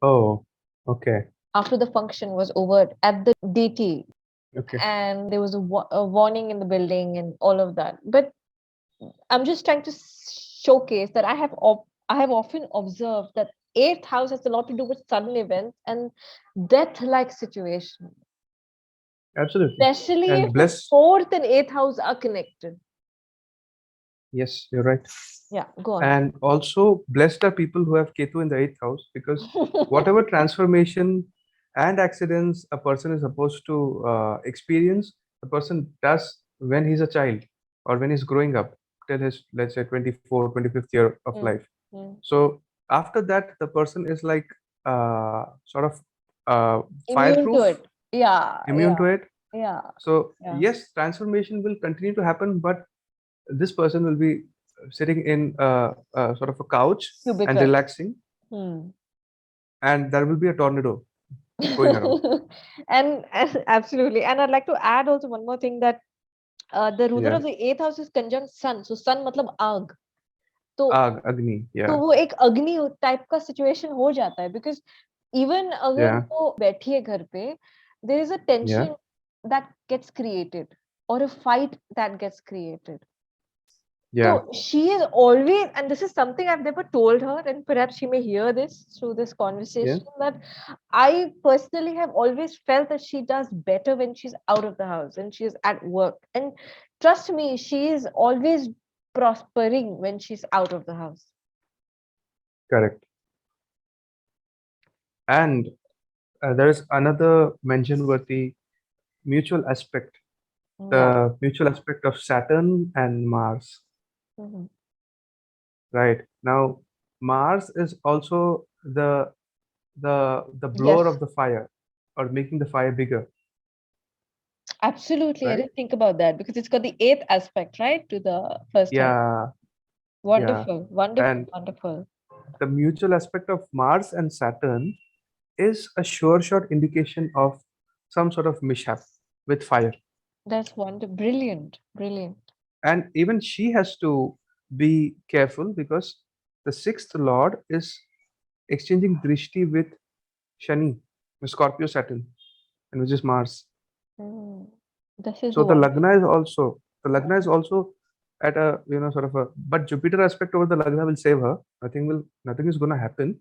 Oh, okay. after the function was over at the deity, Okay. and there was a warning in the building and all of that. But I'm just trying to showcase that I have often observed that eighth house has a lot to do with sudden events and death-like situation, Absolutely. especially And if the bless, fourth and eighth house are connected. yes, you're right. Yeah, go on. And also, blessed are people who have Ketu in the eighth house because whatever transformation and accidents a person is supposed to experience, the person does when he's a child or when he's growing up till his, let's say, 24, 25th year of life. Mm, mm. So after that, the person is like sort of Immune to fireproof, it. Yeah, immune yeah, to it. yeah, So yeah. yes, transformation will continue to happen, but this person will be sitting in sort of a couch and Cubicle. relaxing, Hmm. and there will be a tornado going around. And absolutely. And I'd like to add also one more thing, that the ruler Yeah, of the eighth house is conjunct sun. So sun matlab आग. तो Ag, Agni. तो Yeah, वो एक अग्नि type का situation हो जाता है, बिकॉज इवन अगर yeah, वो बैठी है घर पे, there is a yeah, tension that gets created, or a fight that gets created. yeah. So she is always, and this is something I've never told her, and perhaps she may hear this through this Yeah, conversation, that I personally have always felt that she does better when she's out of the house and she's at work. And trust me, she is always prospering when she's out of the house. correct. And there is another mention worthy mutual aspect, Yeah. the mutual aspect of Saturn and Mars. Mhm. Right now, Mars is also the blower Yes, of the fire, or making the fire bigger. absolutely. I Right? didn't think about that because it's got the eighth aspect, right, to the first house. Yeah, yeah. Wonderful, wonderful, And wonderful. the mutual aspect of Mars and Saturn is a sure shot indication of some sort of mishap with fire. That's wonderful. Brilliant, brilliant. And even she has to be careful because the sixth lord is exchanging drishti with Shani, the Scorpio Saturn, and which is Mars. Mm. This is So the wonderful. the Lagna is also at a sort of a, but Jupiter aspect over the Lagna will save her. Nothing is gonna happen.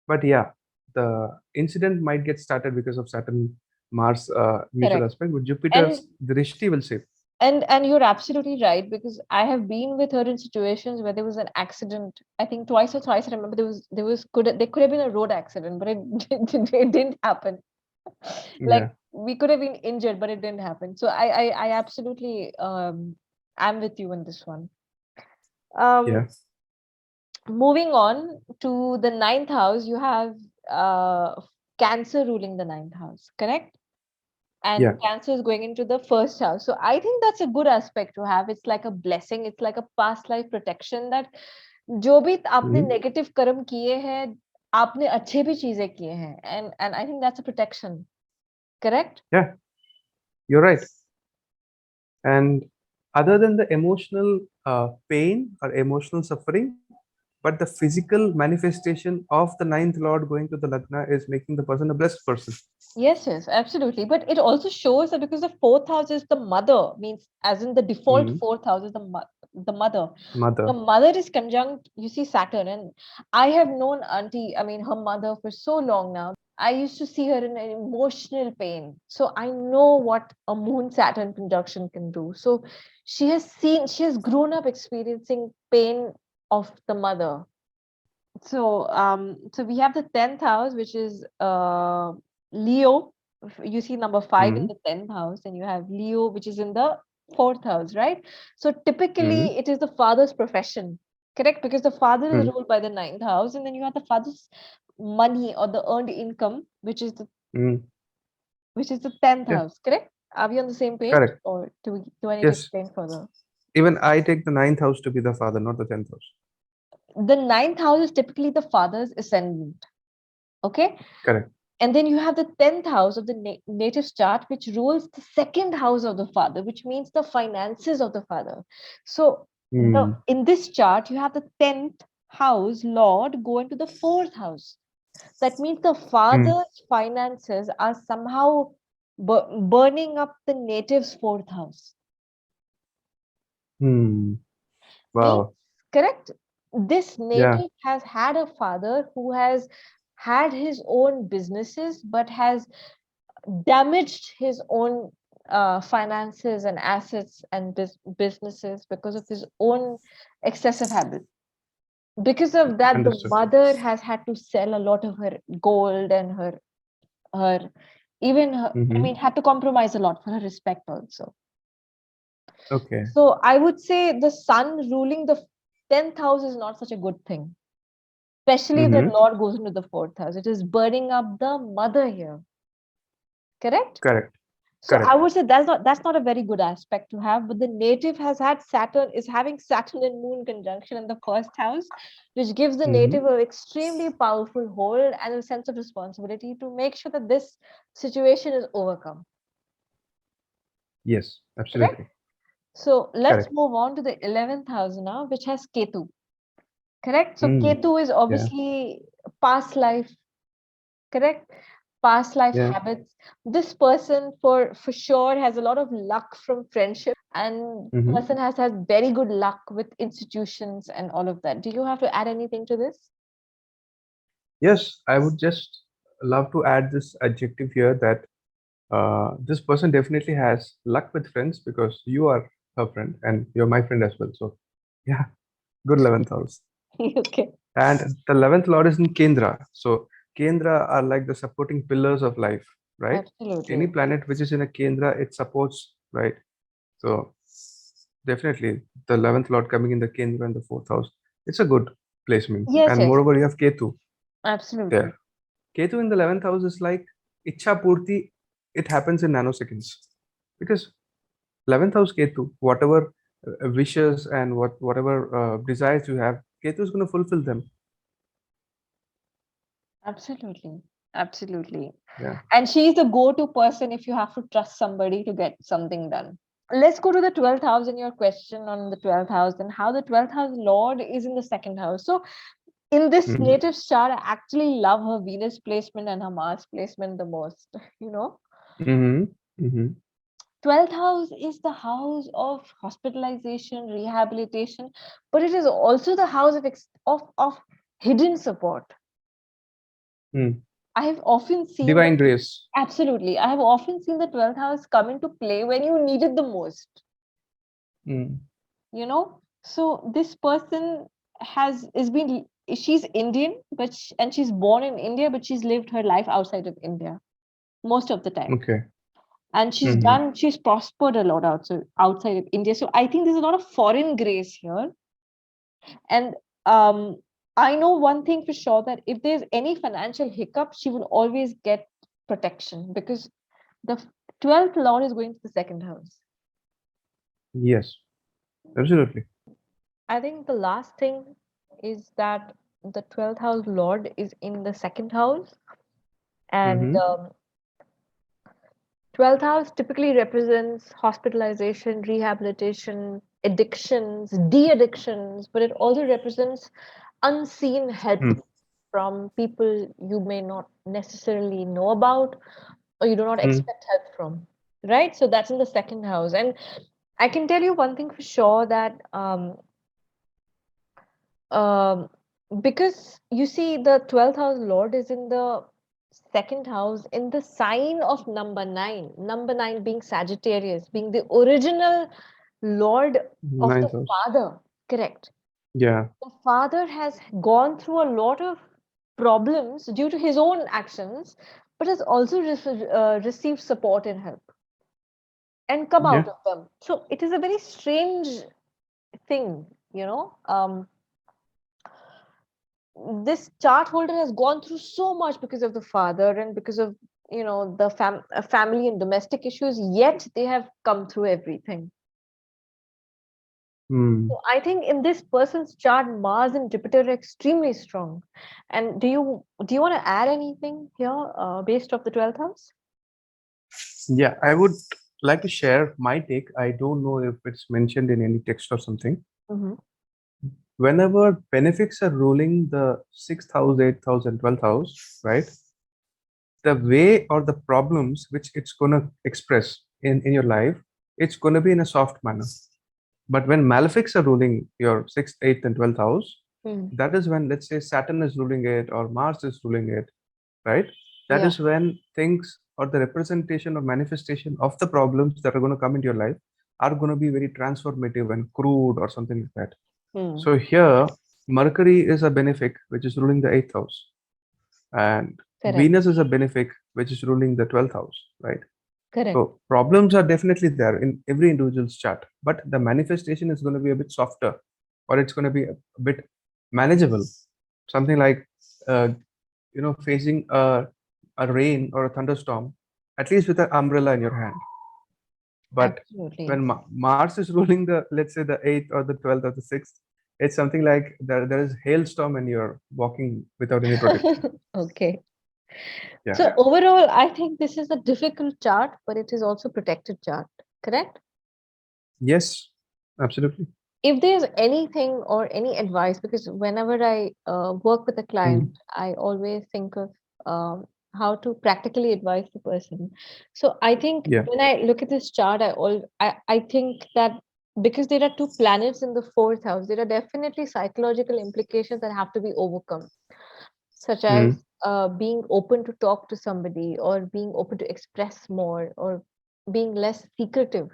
But yeah, the incident might get started because of Saturn Mars mutual Correct. aspect, but And Jupiter's Drishti will save. and you're absolutely right, because I have been with her in situations where there was an accident. I think twice or thrice. I remember there could have been a road accident, but it it didn't happen. Like, Yeah, we could have been injured, but it didn't happen. So I absolutely am with you in this one. yeah, Um, Moving on to the ninth house, you have uh Cancer ruling the ninth house, correct? And yeah. Cancer is going into the first house. So I think that's a good aspect to have. It's like a blessing. It's like a past life protection, that जो भी आपने Hmm. Negative कर्म किए हैं, आपने अच्छे भी चीजें किए हैं, and I think that's a protection, correct? Yeah, you're right. And other than the emotional pain or emotional suffering, but the physical manifestation of the ninth lord going to the Lagna is making the person a blessed person. Yes, yes, absolutely. But it also shows that because the fourth house is the mother, means as in the default Hmm. fourth house is the mother. The Mother. mother is conjunct, you see, Saturn. And I have known Auntie, I mean, her mother for so long now. I used to see her in an emotional pain. So I know what a moon Saturn conjunction can do. So she has grown up experiencing pain of the mother. So we have the 10th house, which is Leo. You see number 5 in Hmm. the 10th house, and you have Leo, which is in the fourth house, right? So Hmm. typically it is the father's profession, correct? Because the father is Hmm. ruled by the ninth house, and then you have the father's money or the earned income, Hmm. which is the 10th Yeah, house, correct? Are we on the same page, correct. or do I need to Yes. explain further? Even I take the ninth house to be the father, not the 10th house. The ninth house is typically the father's ascendant, okay? Correct. And then you have the 10th house of the native chart, which rules the second house of the father, which means the finances of the father. So Hmm. in this chart, you have the 10th house lord go into the fourth house. That means the Hmm. father's finances are somehow burning up the native's fourth house. Hmm. Means, Wow. correct? This Yeah. native has had a father who has had his own businesses but has damaged his own finances and assets and businesses because of his own excessive habits. Because of that, the Understood. mother has had to sell a lot of her gold and her even her, I Mm-hmm. mean, had to compromise a lot for her respect also. Okay. So I would say the sun ruling the 10th house is not such a good thing, especially if the Mm-hmm. Lord goes into the fourth house. It is burning up the mother here, correct? Correct. So I Correct. would say that's not a very good aspect to have. But the native has had Saturn is having Saturn and Moon conjunction in the first house, which gives the Mm-hmm. native an extremely powerful hold and a sense of responsibility to make sure that this situation is overcome. Yes. Correct? Absolutely. So let's Correct. move on to the 11th house now, which has Ketu. Correct? So Hmm. Ketu is Yeah. obviously past life, correct? Past life Yeah. habits. This person for sure has a lot of luck from friendship, and Mm-hmm. person has had very good luck with institutions and all of that. Do you have to add anything to this? Yes. I would just love to add this adjective here that this person definitely has luck with friends because you are her friend and you're my friend as well. So, yeah, good 11th house. Okay. And the 11th lord is in Kendra. So, Kendra are like the supporting pillars of life, right? Any Absolutely. planet which is in a Kendra, it supports, right? So, definitely the 11th lord coming in the Kendra and the fourth house, it's a good placement. Yes, And yes, moreover, you have Ketu absolutely. there. Ketu in the 11th house is like Ichha Purti, it happens in nanoseconds. Because 11th house Ketu, whatever wishes and whatever desires you have, Ketu is going to fulfill them. Absolutely. Absolutely. Yeah. And she's the go-to person if you have to trust somebody to get something done. Let's go to the 12th house and your question on the 12th house and how the 12th house lord is in the second house. So in this Mm-hmm. native chart, I actually love her Venus placement and her Mars placement the most. You know, Mm-hmm. Mm-hmm. 12th house is the house of hospitalization, rehabilitation, but it is also the house of of hidden support. Mm. I have often seen that. Divine grace. Absolutely, I have often seen the 12th house come into play when you need it the most. Mm. You know, so this person has been, she's Indian, but and she's born in India, but she's lived her life outside of India most of the time, Okay. and Mm-hmm. she's prospered a lot outside of India. So I think there's a lot of foreign grace here. And um I know one thing for sure, that if there's any financial hiccup, she will always get protection because the 12th lord is going to the second house. Yes. Absolutely. I think the last thing is that the 12th house lord is in the second house, and Mm-hmm. 12th house typically represents hospitalization, rehabilitation, addictions, de-addictions, but it also represents unseen help Mm. from people you may not necessarily know about or you do not Mm. expect help from, right? So that's in the second house. And I can tell you one thing for sure, that um, because you see the 12th house lord is in the second house in the sign of number 9 being Sagittarius, being the original lord of the Ninth house. father, correct? Yeah. The father has gone through a lot of problems due to his own actions, but has also received support and help and come Yeah. out of them. So it is a very strange thing, you know. This chart holder has gone through so much because of the father and because of, you know, the family and domestic issues, yet they have come through everything. Hmm. So I think in this person's chart, Mars and Jupiter are extremely strong. And do you want to add anything here based off the 12th house? Yeah, I would like to share my take. I don't know if it's mentioned in any text or something. Mm-hmm. Whenever benefics are ruling the sixth house, eighth house, and 12th house, right? The way or the problems which it's gonna express in your life, it's gonna be in a soft manner. But when malefics are ruling your sixth, eighth, and 12th house, Mm. that is when, let's say, Saturn is ruling it or Mars is ruling it, right? That Yeah. is when things or the representation or manifestation of the problems that are going to come into your life are going to be very transformative and crude or something like that. Mm. So here, Mercury is a benefic which is ruling the eighth house, and Correct. Venus is a benefic which is ruling the 12th house, right? Correct. So problems are definitely there in every individual's chart, but the manifestation is going to be a bit softer, or it's going to be a bit manageable. Something like, uh, facing a rain or a thunderstorm, at least with an umbrella in your hand. But Absolutely. when Mars is ruling the, let's say, the eighth or the 12th or the sixth, it's something like there is hailstorm and you're walking without any protection. Okay. Yeah. So overall, I think this is a difficult chart, but it is also protected chart. Correct? Yes. Absolutely. If there's anything or any advice, because whenever I work with a client, Mm. I always think of um, how to practically advise the person. So I think Yeah. when I look at this chart, I think that because there are two planets in the fourth house, there are definitely psychological implications that have to be overcome, such as Mm. being open to talk to somebody, or being open to express more, or being less secretive,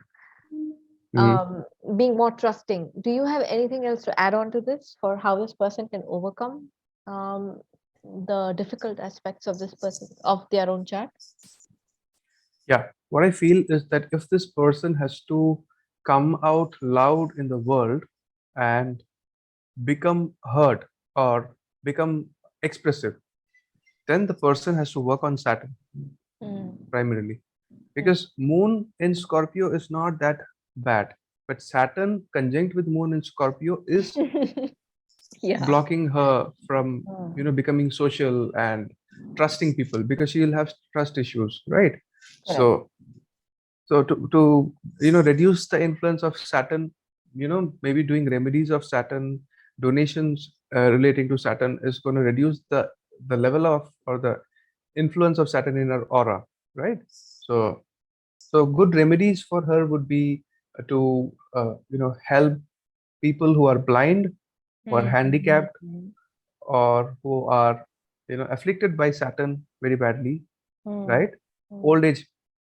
Mm. being more trusting. Do you have anything else to add on to this for how this person can overcome um, the difficult aspects of this person of their own chart? Yeah. What I feel is that if this person has to come out loud in the world and become heard or become expressive, then the person has to work on Saturn Mm, primarily. mm. Because Moon in Scorpio is not that bad, but Saturn conjunct with Moon in Scorpio is Yeah. blocking her from Mm, becoming social and trusting people, because she will have trust issues, right? correct. So to reduce the influence of Saturn, maybe doing remedies of Saturn, donations relating to Saturn is going to reduce the level of or the influence of Saturn in her aura, right? So good remedies for her would be to help people who are blind or Mm, mm, handicapped mm, or who are afflicted by Saturn very badly, mm, right? Old age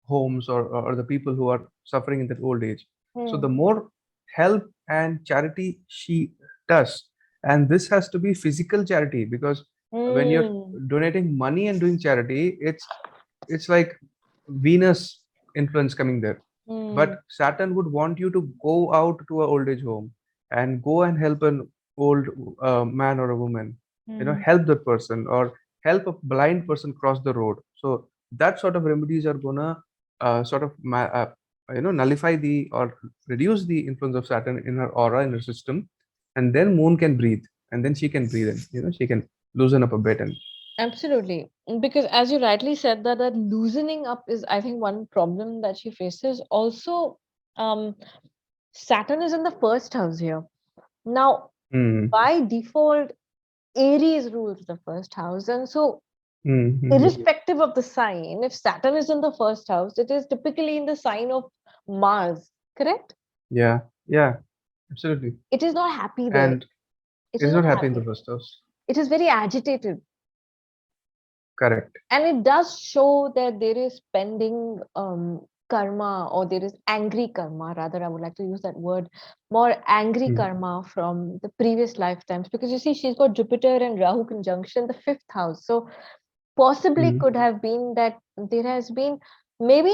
homes, or the people who are suffering in that old age. So the mm, more help and charity she does, and this has to be physical charity, because when you're mm, donating money and doing charity, it's like Venus influence coming there. mm, But Saturn would want you to go out to a old age home and go and help an old man or a woman, mm. help that person or help a blind person cross the road. So that sort of remedies are gonna sort of nullify the or reduce the influence of Saturn in her aura, in her system, and then Moon can breathe, and then she can breathe, and she can loosen up a bit. And Absolutely. Because as you rightly said, that loosening up is, I think, one problem that she faces. Also, um, Saturn is in the first house here. Now, mm, by default, Aries rules the first house. And so, mm. irrespective of the sign, if Saturn is in the first house, it is typically in the sign of Mars, correct? Yeah, yeah, absolutely. It is not happy there. And It is is not not happy in happy. the first house. It is very agitated. Correct. And it does show that there is pending karma, or there is angry karma, rather. I would like to use that word, more angry Mm, karma from the previous lifetimes, because you see she's got Jupiter and Rahu conjunction, the fifth house. So possibly mm, could have been that there has been, maybe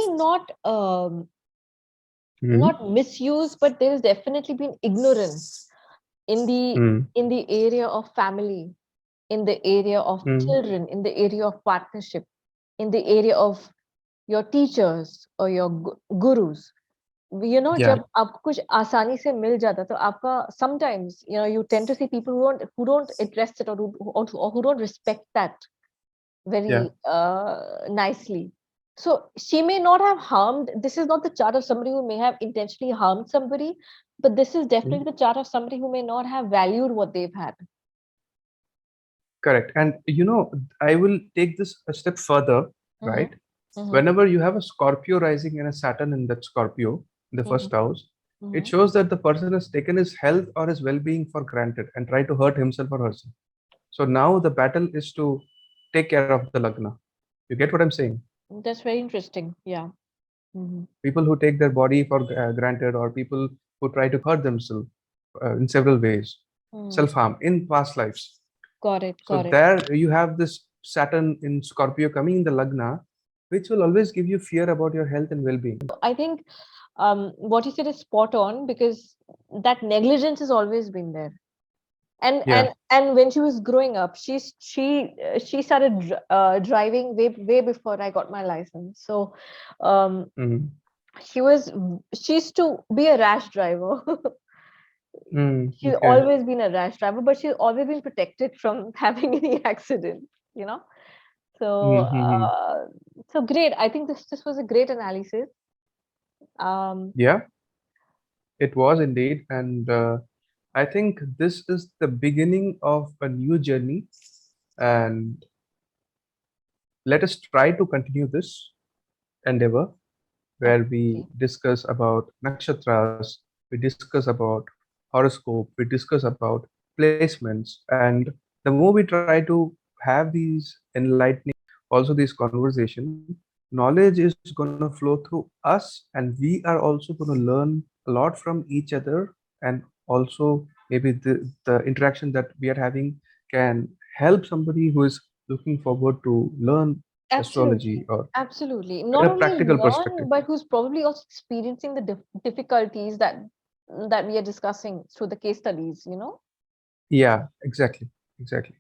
mm, not misuse, but there has definitely been ignorance in the mm, in the area of family, in the area of mm, children, in the area of partnership, in the area of your teachers or your gurus. Yeah, जब आपको कुछ आसानी से मिल जाता है तो आपका sometimes you tend to see people who don't address it, or who don't respect that yeah. very nicely. So she may not have harmed. This is not the chart of somebody who may have intentionally harmed somebody, but this is Mm, definitely the chart of somebody who may not have valued what they've had. correct. And I will take this a step further, Mm-hmm. right? Mm-hmm. Whenever you have a Scorpio rising and a Saturn in that Scorpio, in the Mm-hmm. first house, it Mm-hmm. shows that the person has taken his health or his well-being for granted and tried to hurt himself or herself. So now the battle is to take care of the Lagna. You get what I'm saying? That's very interesting. Yeah. Mm-hmm. People who take their body for granted, or people who try to hurt themselves in several ways, Mm. self-harm in past lives. Got it. So Got it. there you have this Saturn in Scorpio coming in the Lagna, which will always give you fear about your health and well-being. I think what you said is spot on, because that negligence has always been there. And Yeah. when she was growing up, she started driving way before I got my license. So um, Mm. she was she used to be a rash driver. Mm. She's Okay. always been a rash driver, but she's always been protected from having any accident. You know, so Mm-hmm. so great. I think this was a great analysis. Um, Yeah, it was indeed. And I think this is the beginning of a new journey. And let us try to continue this endeavor where we Absolutely. discuss about nakshatras, we discuss about horoscope, we discuss about placements. And the more we try to have these enlightening, also these conversation, knowledge is going to flow through us, and we are also going to learn a lot from each other. And also maybe the interaction that we are having can help somebody who is looking forward to learn astrology Absolutely. or Absolutely. in Not a only practical perspective. learn, but who's probably also experiencing the difficulties that we are discussing through the case studies. Yeah, exactly. Exactly.